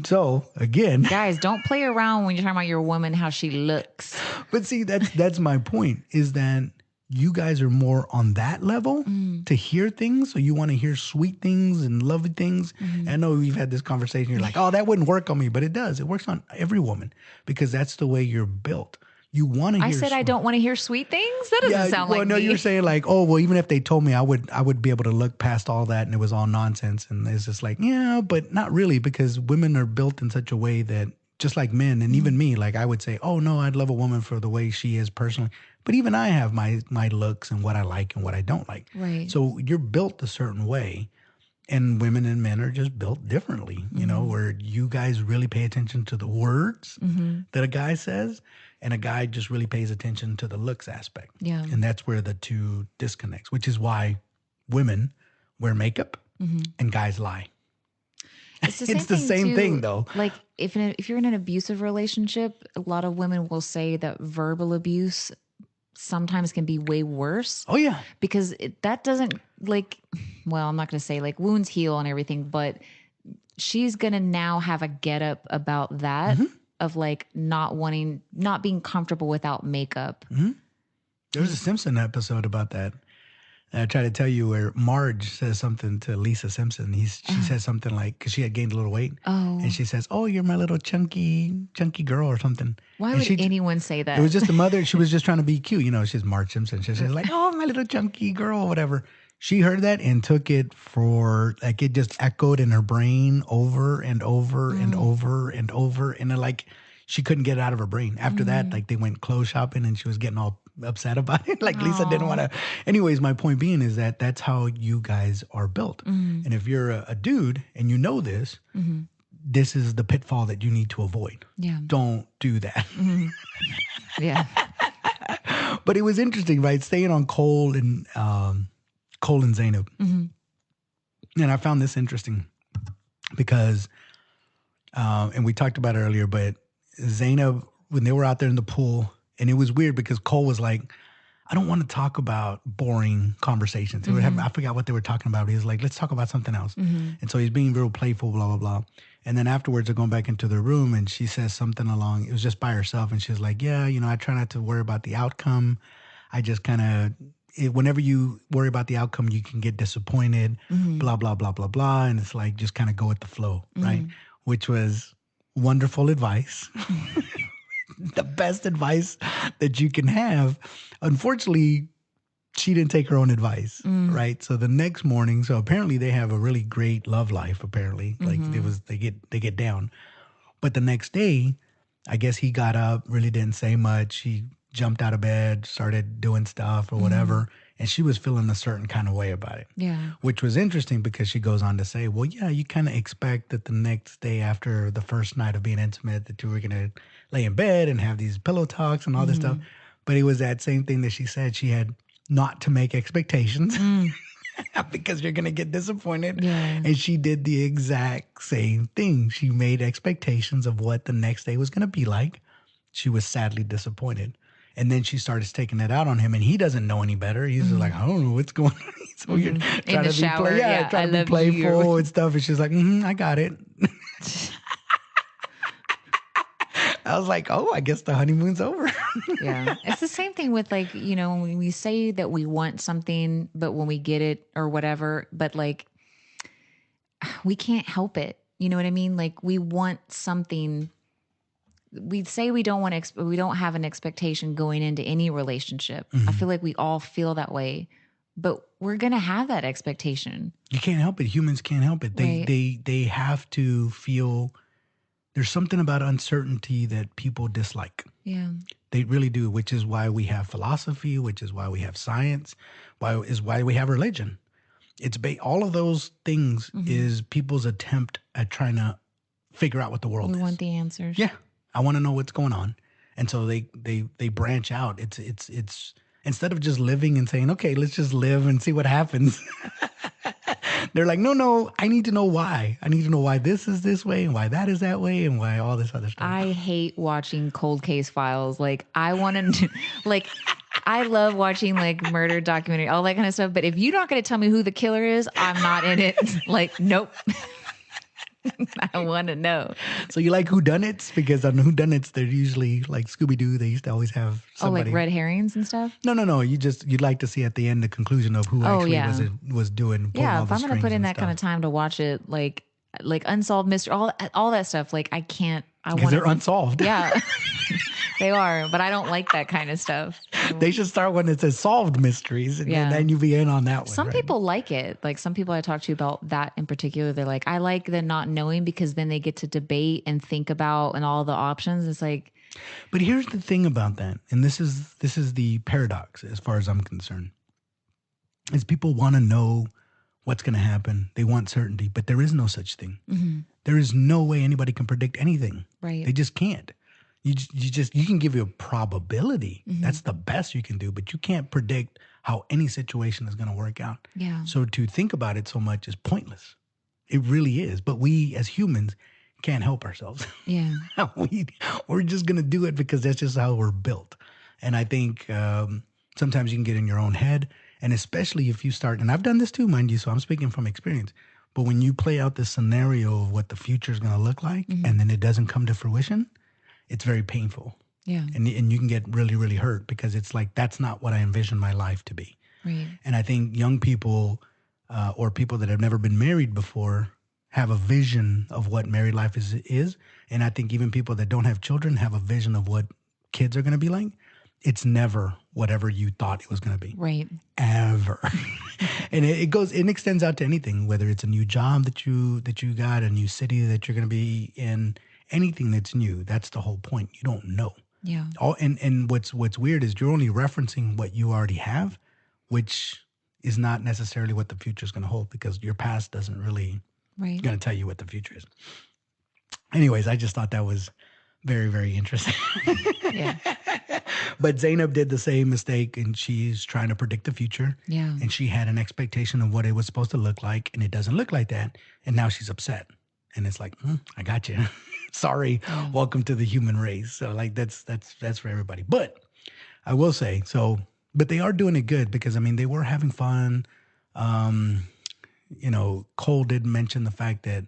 So again. Guys, don't play around when you're talking about your woman, how she looks. But see, that's my point is that you guys are more on that level to hear things. So you want to hear sweet things and lovely things. I know we've had this conversation. You're like, oh, that wouldn't work on me, but it does. It works on every woman because that's the way you're built. You want to I hear. said I don't want to hear sweet things. That doesn't sound well, like no, me. you were saying like, oh, well, even if they told me, I would be able to look past all that, and it was all nonsense. And it's just like, yeah, but not really, because women are built in such a way that, just like men, and even me, like I would say, oh no, I'd love a woman for the way she is personally. But even I have my looks and what I like and what I don't like. Right. So you're built a certain way. And women and men are just built differently, you know, where you guys really pay attention to the words that a guy says, and a guy just really pays attention to the looks aspect. Yeah. And that's where the two disconnects, which is why women wear makeup and guys lie. It's the same, It's the thing, same too. thing, though. Like if you're in an abusive relationship, a lot of women will say that verbal abuse sometimes can be way worse. Oh, yeah. Because that doesn't like, well, I'm not going to say like wounds heal and everything, but she's going to now have a get up about that of like not being comfortable without makeup. There was a Simpson episode about that. I try to tell you where Marge says something to Lisa Simpson. She says something like, because she had gained a little weight. Oh. And she says, oh, you're my little chunky girl or something. Why and would anyone say that? It was just the mother. She was just trying to be cute. You know, she's Marge Simpson. She's like, oh, my little chunky girl, whatever. She heard that and took it for, like, it just echoed in her brain over and over and over and over. And like, she couldn't get it out of her brain. After that, like, they went clothes shopping and she was getting all upset about it. Like, Lisa didn't want to. Anyways, my point being is that that's how you guys are built. And if you're a dude and you know this, this is the pitfall that you need to avoid. Yeah. Don't do that. Yeah. But it was interesting, right? Staying on Cole and Zainab. And I found this interesting because, and we talked about it earlier, but Zainab, when they were out there in the pool, and it was weird because Cole was like, I don't want to talk about boring conversations. They were having, I forgot what they were talking about. He was like, let's talk about something else. And so he's being real playful, blah, blah, blah. And then afterwards, they're going back into their room and she says something along, it was just by herself. And she's like, yeah, you know, I try not to worry about the outcome. I just kind of, whenever you worry about the outcome, you can get disappointed, blah, blah, blah, blah, blah. And it's like, just kind of go with the flow, right? Which was wonderful advice. The best advice that you can have. Unfortunately, she didn't take her own advice, right? So the next morning, so apparently they have a really great love life, apparently. Like they get down. But the next day, I guess he got up, really didn't say much. He jumped out of bed, started doing stuff or whatever. And she was feeling a certain kind of way about it. Yeah. Which was interesting because she goes on to say, well, yeah, you kind of expect that the next day after the first night of being intimate that you were going to lay in bed and have these pillow talks and all this stuff. But it was that same thing that she said she had not to make expectations because you're going to get disappointed. Yeah. And she did the exact same thing. She made expectations of what the next day was going to be like. She was sadly disappointed. And then she starts taking it out on him, and he doesn't know any better. He's just like, I don't know what's going on. So you're trying to shower, trying to be playful and stuff. And she's like, I got it. I was like, oh, I guess the honeymoon's over. Yeah. It's the same thing with like, you know, when we say that we want something, but when we get it or whatever, but like, we can't help it. You know what I mean? Like we want something. We say we don't want we don't have an expectation going into any relationship. I feel like we all feel that way, but we're going to have that expectation. You can't help it. Humans can't help it. They have to feel there's something about uncertainty that people dislike. Yeah. They really do, which is why we have philosophy, which is why we have science, why we have religion. It's all of those things is people's attempt at trying to figure out what the world is. We want the answers. Yeah. I want to know what's going on. And so they branch out. It's instead of just living and saying, okay, let's just live and see what happens. They're like, no, I need to know why. I need to know why this is this way and why that is that way and why all this other stuff. I hate watching cold case files. Like I want to like, I love watching like murder documentary, all that kind of stuff. But if you're not going to tell me who the killer is, I'm not in it. Like, nope. I want to know. So you like whodunits? Because on whodunits, they're usually like Scooby Doo. They used to always have Oh, like somebody. red herrings and stuff? No, no, no. You'd like to see at the end the conclusion of who Oh, actually was yeah. it, was doing pulling Yeah, all if the I'm gonna put strings in and that kind of stuff. time to watch it, like unsolved mystery, all that stuff, like I can't. I Because want they're to. unsolved. Yeah, they are, but I don't like that kind of stuff. They should start when it says solved mysteries, and Yeah. then you be in on that one, Some right? people like it. Like some people I talk to about that in particular, they're like, I like the not knowing because then they get to debate and think about and all the options. It's like, But here's the thing about that, and this is the paradox as far as I'm concerned, is people want to know what's going to happen. They want certainty, but there is no such thing. There is no way anybody can predict anything. right. They just can't. You can give you a probability. That's the best you can do, but you can't predict how any situation is going to work out. Yeah. So to think about it so much is pointless. It really is. But we as humans can't help ourselves. Yeah. We're just going to do it because that's just how we're built. And I think sometimes you can get in your own head. And especially if you start, and I've done this too, mind you, so I'm speaking from experience. But when you play out this scenario of what the future is going to look like, and then it doesn't come to fruition, it's very painful. Yeah. And you can get really, really hurt because it's like, that's not what I envisioned my life to be. Right. And I think young people or people that have never been married before have a vision of what married life is. And I think even people that don't have children have a vision of what kids are going to be like. It's never whatever you thought it was going to be. Right. Ever. And it extends out to anything, whether it's a new job that you got, a new city that you're going to be in, anything that's new. That's the whole point. You don't know. Yeah. And what's weird is you're only referencing what you already have, which is not necessarily what the future is going to hold because your past doesn't really Right. going to tell you what the future is. Anyways, I just thought that was very, very interesting. Yeah. But Zainab did the same mistake, and she's trying to predict the future. Yeah. And she had an expectation of what it was supposed to look like, and it doesn't look like that. And now she's upset. And it's like, I got you. Sorry. Yeah. Welcome to the human race. So like that's for everybody. But I will say, but they are doing it good because I mean they were having fun. Cole did mention the fact that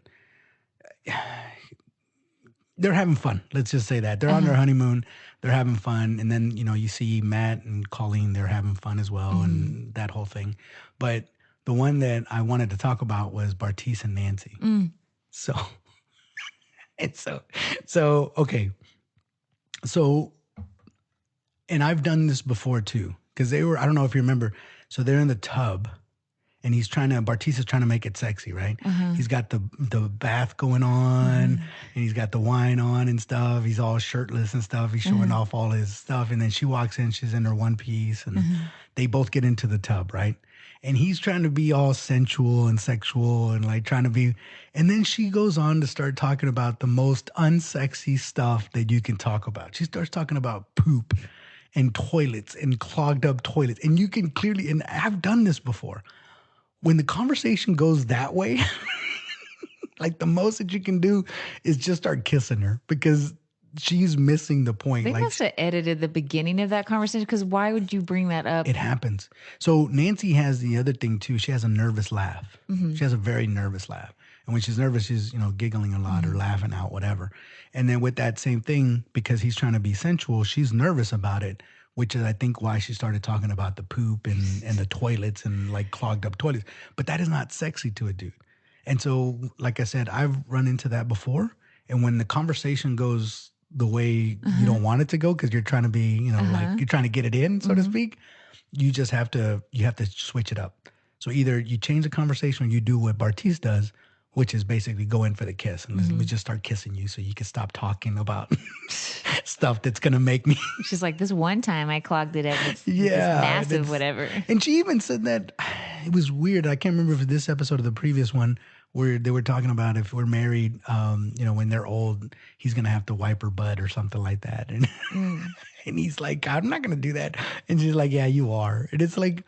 they're having fun. Let's just say that. They're on their honeymoon. They're having fun. And then, you see Matt and Colleen, they're having fun as well and that whole thing. But the one that I wanted to talk about was Bartice and Nancy. So, okay. So, and I've done this before too, because I don't know if you remember. So they're in the tub. And Bartice is trying to make it sexy, right? He's got the bath going on, and he's got the wine on and stuff. He's all shirtless and stuff. He's showing off all his stuff. And then she walks in, she's in her one piece, and they both get into the tub, right? And he's trying to be all sensual and sexual and like trying to be. And then she goes on to start talking about the most unsexy stuff that you can talk about. She starts talking about poop and toilets and clogged up toilets. And you can clearly, and I've done this before. When the conversation goes that way, like the most that you can do is just start kissing her because she's missing the point. They like, must have edited the beginning of that conversation because why would you bring that up? It happens. So Nancy has the other thing too. She has a nervous laugh. She has a very nervous laugh. And when she's nervous, she's, giggling a lot or laughing out, whatever. And then with that same thing, because he's trying to be sensual, she's nervous about it, which is, I think, why she started talking about the poop and the toilets and like clogged up toilets. But that is not sexy to a dude. And so, like I said, I've run into that before. And when the conversation goes the way you don't want it to go, because you're trying to be, like you're trying to get it in, so to speak, you have to switch it up. So either you change the conversation or you do what Bartice does, which is basically go in for the kiss and let me just start kissing you so you can stop talking about stuff that's going to make me. She's like, this one time I clogged it up with this Yeah, massive whatever. And she even said that it was weird. I can't remember if this episode or the previous one where they were talking about if we're married, when they're old, he's going to have to wipe her butt or something like that. And, and he's like, I'm not going to do that. And she's like, yeah, you are. And it's like,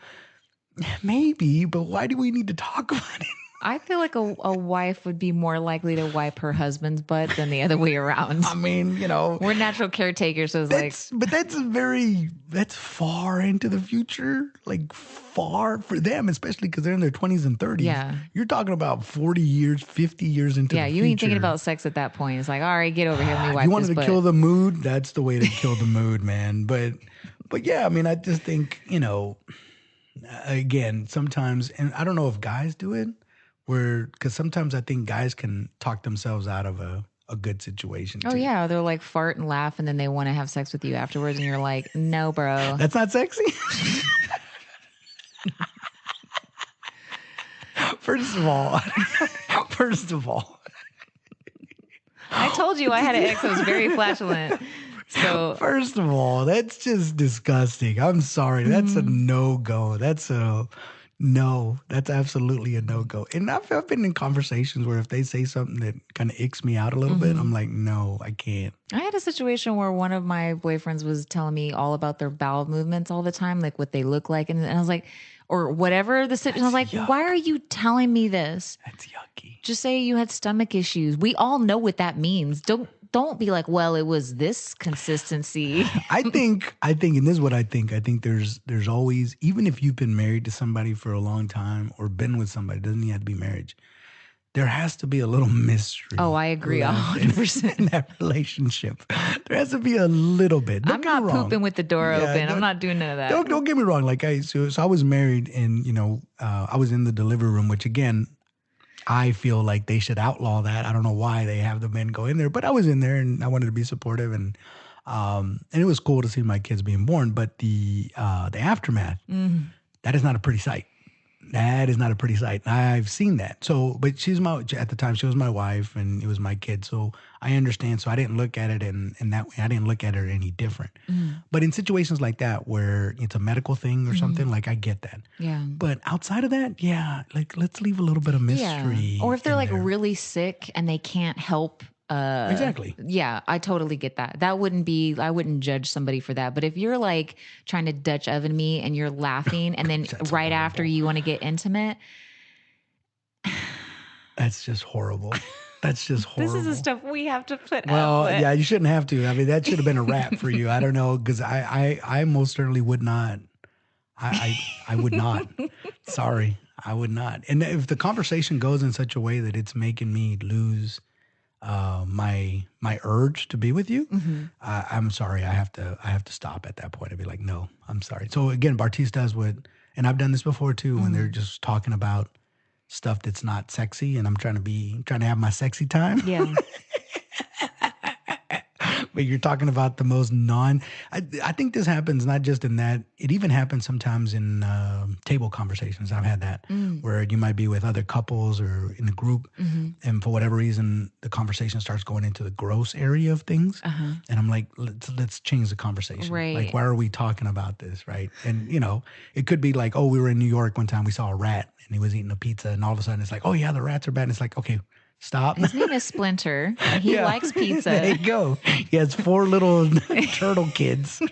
maybe, but why do we need to talk about it? I feel like a wife would be more likely to wipe her husband's butt than the other way I around. mean, We're natural caretakers, so it's like, that's far into the future, like far for them, especially because they're in their 20s and 30s. yeah. You're talking about 40 years, 50 years into Yeah, the you ain't thinking future. about sex at that point. It's like, all right, get over here. Let me If you wipe wanted this to kill butt. the mood, that's the way to kill the mood, man. But yeah, I mean, I just think, again, sometimes, and I don't know if guys do it, where because sometimes I think guys can talk themselves out of a good situation Oh, too. yeah. They're like fart and laugh, and then they want to have sex with you afterwards. And you're like, no, bro. That's not sexy. First of all, first of all, I told you I had an ex that was very flatulent. So, first of all, that's just disgusting. I'm sorry. That's a no go. That's a no. That's absolutely a no go. And I've been in conversations where if they say something that kind of icks me out a little bit, I'm like, no, I can't. I had a situation where one of my boyfriends was telling me all about their bowel movements all the time, like what they look like. And I was like, or whatever the situation. I was like, Yuck. why are you telling me this? That's yucky. Just say you had stomach issues. We all know what that means. Don't be like, well, it was this consistency. And this is what I think. I think there's always, even if you've been married to somebody for a long time or been with somebody, it doesn't even have to be marriage. There has to be a little mystery. Oh, I agree left 100%. in that relationship. There has to be a little bit. Don't I'm get me not wrong. pooping with the door Yeah, open. I'm not doing none of that. Don't get me wrong. Like so I was married, and I was in the delivery room, which again, I feel like they should outlaw that. I don't know why they have the men go in there, but I was in there and I wanted to be supportive, and it was cool to see my kids being born. But the aftermath, that is not a pretty sight. That is not a pretty sight. I've seen that. So, but at the time, she was my wife and it was my kid. So I understand. So I didn't look at it in that way. I didn't look at it any different. But in situations like that, where it's a medical thing or something, like I get that. Yeah. But outside of that, yeah, like let's leave a little bit of mystery. Yeah. Or if they're in like there. really sick and they can't help. Exactly. Yeah, I totally get that. I wouldn't judge somebody for that. But if you're like trying to Dutch oven me and you're laughing and then That's right after horrible. you want to get intimate, That's just horrible. That's just horrible. this is the stuff we have to put Well, up with. yeah, you shouldn't have to. I mean, that should have been a wrap for you. I don't know, because I most certainly would not. I would not. Sorry, I would not. And if the conversation goes in such a way that it's making me lose my urge to be with you, I'm sorry. I have to stop at that point. I'd be like, no, I'm sorry. So again, Bartiz does what, and I've done this before too, when they're just talking about stuff that's not sexy, and I'm trying to have my sexy time. Yeah. But you're talking about the most I think this happens not just in that, it even happens sometimes in table conversations. I've had that where you might be with other couples or in a group, and for whatever reason, the conversation starts going into the gross area of things. And I'm like, let's change the conversation. Right. Like, why are we talking about this, right? And, it could be like, oh, we were in New York one time, we saw a rat, and he was eating a pizza, and all of a sudden it's like, oh, yeah, the rats are bad. And it's like, okay, stop. His name is Splinter. And he likes There pizza. you go. He has 4 little turtle kids.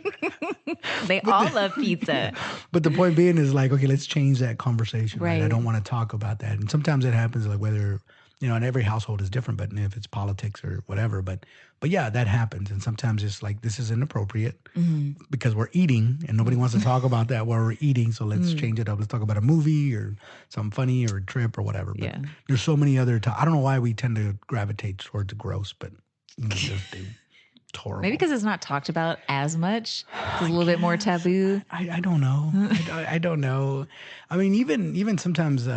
They all love pizza. But the point being is like, okay, let's change that conversation. Right. I Right. don't want to talk about that. And sometimes it happens like whether, and every household is different, but if it's politics or whatever, but yeah, that happens. And sometimes it's like, this is inappropriate because we're eating and nobody wants to talk about that while we're eating. So let's change it up. Let's talk about a movie or something funny or a trip or whatever. But Yeah. there's so many other, I don't know why we tend to gravitate towards the gross, but we just do. It's horrible. Maybe because it's not talked about as much. It's a little bit more taboo. I don't know. I don't know. I mean, even sometimes,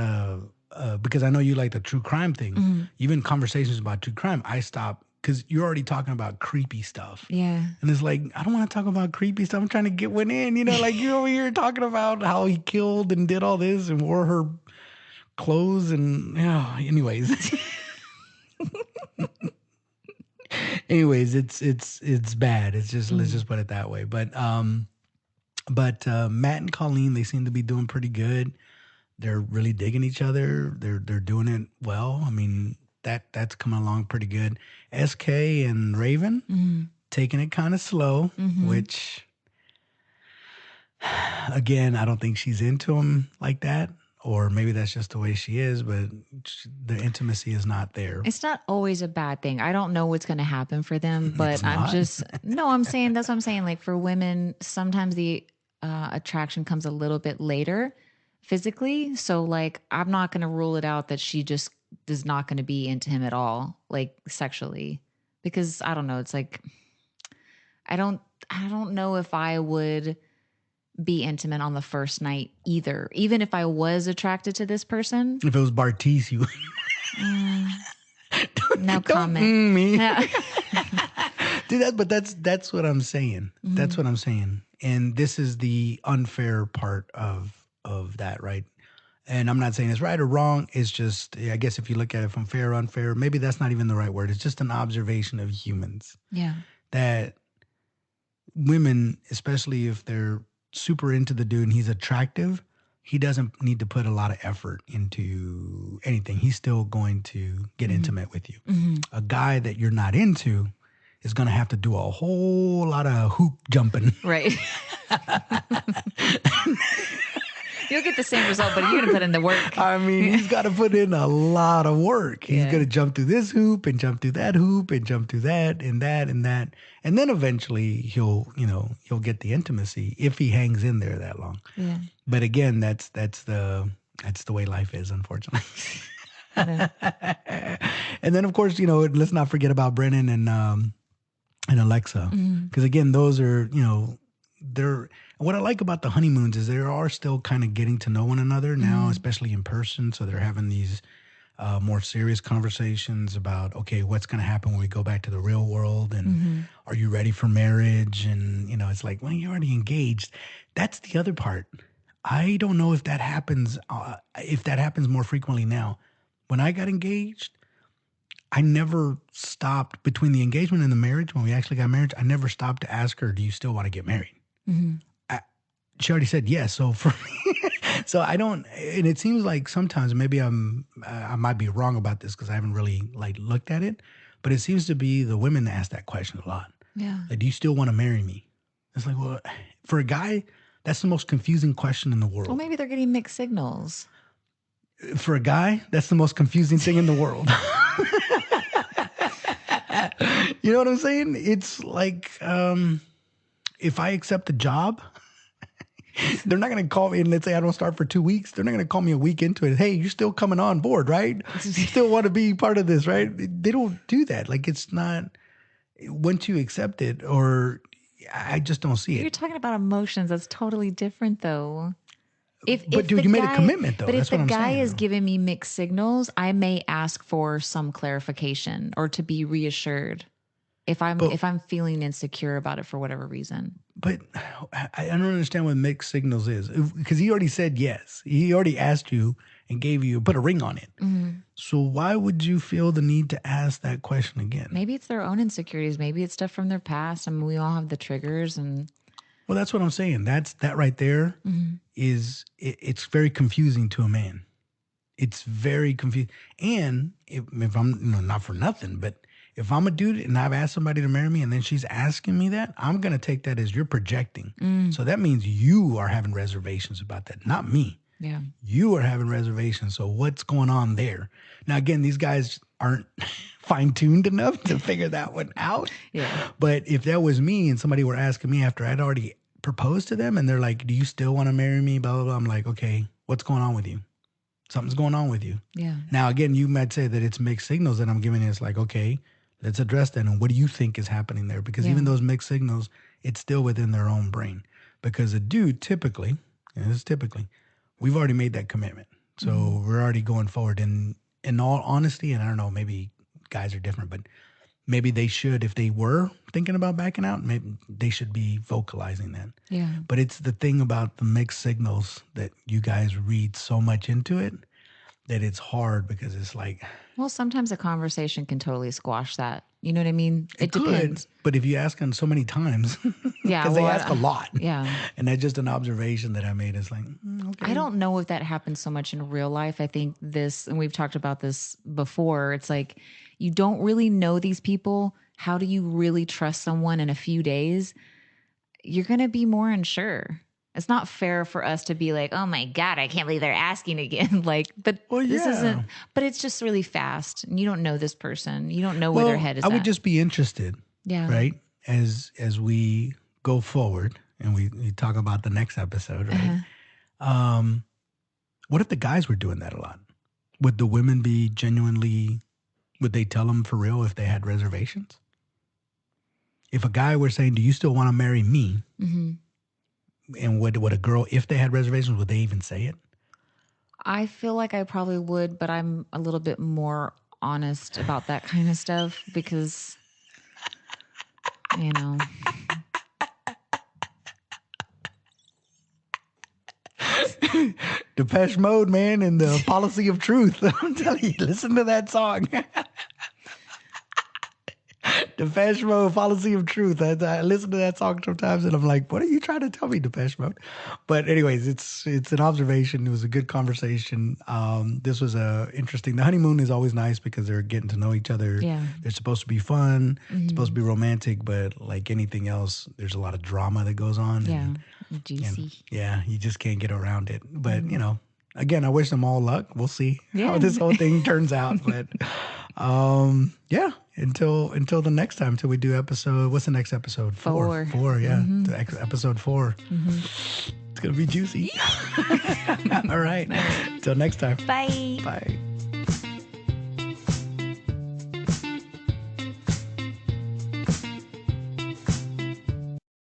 because I know you like the true crime thing, even conversations about true crime, I stop because you're already talking about creepy stuff. Yeah. And it's like, I don't want to talk about creepy stuff. I'm trying to get one in, like you're over here talking about how he killed and did all this and wore her clothes and, anyways. Anyways, it's bad. It's just, let's just put it that way. But Matt and Colleen, they seem to be doing pretty good. They're really digging each other. They're doing it well. I mean, that's coming along pretty good. SK and Raven taking it kind of slow, which again, I don't think she's into him like that or maybe that's just the way she is, but the intimacy is not there. It's not always a bad thing. I don't know what's going to happen for them, but It's not. I'm saying that's what I'm saying. Like for women, sometimes the attraction comes a little bit later physically. So, like, I'm not going to rule it out that she just is not going to be into him at all, like sexually, because I don't know. It's like, I don't, I don't know if I would be intimate on the first night either, even if I was attracted to this person. If it was Bartiz, you No don't comment. me. Yeah. Dude, that's what I'm saying. That's what I'm saying. And this is the unfair part of that, right? And I'm not saying it's right or wrong. It's just, I guess if you look at it from fair or unfair, maybe that's not even the right word. It's just an observation of humans Yeah. that women, especially if they're super into the dude and he's attractive, he doesn't need to put a lot of effort into anything. He's still going to get intimate with you. A guy that you're not into is going to have to do a whole lot of hoop jumping. Right. You'll get the same result, but you're going to put in the work. I mean, he's got to put in a lot of work. He's Yeah. going to jump through this hoop and jump through that hoop and jump through that and that and that. And then eventually he'll get the intimacy if he hangs in there that long. Yeah. But again, that's the way life is, unfortunately. And then of course, let's not forget about Brennan and Alexa. Because again, those are, they're what I like about the honeymoons is they are still kind of getting to know one another now, especially in person. So they're having these more serious conversations about, okay, what's going to happen when we go back to the real world, and are you ready for marriage? And it's like, well, you're already engaged. That's the other part. I don't know if that happens more frequently now. When I got engaged, I never stopped between the engagement and the marriage. When we actually got married, I never stopped to ask her, "Do you still want to get married?" She already said yes. So for me, so I don't. And it seems like sometimes maybe I might be wrong about this because I haven't really looked at it, but it seems to be the women that ask that question a lot. Yeah. Like, do you still want to marry me? It's like, well, for a guy, that's the most confusing question in the world. Well, maybe they're getting mixed signals. For a guy, that's the most confusing thing in the world. You know what I'm saying? It's like, if I accept a job, they're not going to call me and let's say I don't start for 2 weeks. They're not going to call me a week into it. Hey, you're still coming on board, right? You still want to be part of this, right? They don't do that. Like, it's not, once you accept it, or I just don't see You're it. talking about emotions. That's totally different, though. But dude, you made a commitment, though. But if That's the what I'm guy saying, is though. giving me mixed signals, I may ask for some clarification or to be reassured if I'm feeling insecure about it for whatever reason. But I don't understand what mixed signals is, because he already said yes. He already asked you and put a ring on it. So why would you feel the need to ask that question again? Maybe it's their own insecurities. Maybe it's stuff from their past. I mean, we all have the triggers, and Well, that's what I'm saying. That right there is it's very confusing to a man. It's very confusing. And if I'm not for nothing, but if I'm a dude and I've asked somebody to marry me and then she's asking me that, I'm gonna take that as you're projecting. So that means you are having reservations about that, not me. yeah, You are having reservations. So what's going on there? Now, again, these guys aren't fine-tuned enough to figure that one out. yeah, But if that was me and somebody were asking me after I'd already proposed to them and they're like, do you still want to marry me? Blah, blah, blah. I'm like, okay, what's going on with you? Something's going on with you. yeah, Now, again, you might say that it's mixed signals that I'm giving you. It's like, okay, let's address that. And what do you think is happening there? Because even those mixed signals, it's still within their own brain. Because a dude typically, and this is typically, we've already made that commitment. So we're already going forward. And in all honesty, and I don't know, maybe guys are different, but maybe they should, if they were thinking about backing out, maybe they should be vocalizing that. yeah. But it's the thing about the mixed signals that you guys read so much into it that it's hard, because it's like, Well, sometimes a conversation can totally squash that. You know what I mean? It could, depends. but if you ask them so many times, Yeah, because they well, ask a lot. Yeah. And that's just an observation that I made. It's like, okay. I don't know if that happens so much in real life. I think this, and we've talked about this before, it's like you don't really know these people. How do you really trust someone in a few days? You're going to be more unsure. It's not fair for us to be like, oh my God, I can't believe they're asking again. Like, but Well, this yeah. isn't, but it's just really fast. And you don't know this person. You don't know where their Well, head is I would at. just be interested, Yeah. right? As we go forward and we talk about the next episode, right? What if the guys were doing that a lot? Would the women be genuinely, would they tell them for real if they had reservations? If a guy were saying, do you still want to marry me? And would a girl, if they had reservations, would they even say it? I feel like I probably would, but I'm a little bit more honest about that kind of stuff because, you know, Depeche Mode, man, and the policy of truth. I'm telling you, listen to that song. Depeche Mode, policy of truth. I listen to that song sometimes and I'm like, what are you trying to tell me, Depeche Mode? But anyways, it's an observation. It was a good conversation. This was interesting. The honeymoon is always nice because they're getting to know each other. yeah. They're supposed to be fun. It's supposed to be romantic, but like anything else, there's a lot of drama that goes on. Yeah. And Juicy. yeah, you just can't get around it. But again, I wish them all luck. We'll see how this whole thing turns out. But yeah, until the next time, until we do episode. What's the next episode? Four. Yeah, episode 4. It's gonna be juicy. All right. Until next time. Bye. Bye.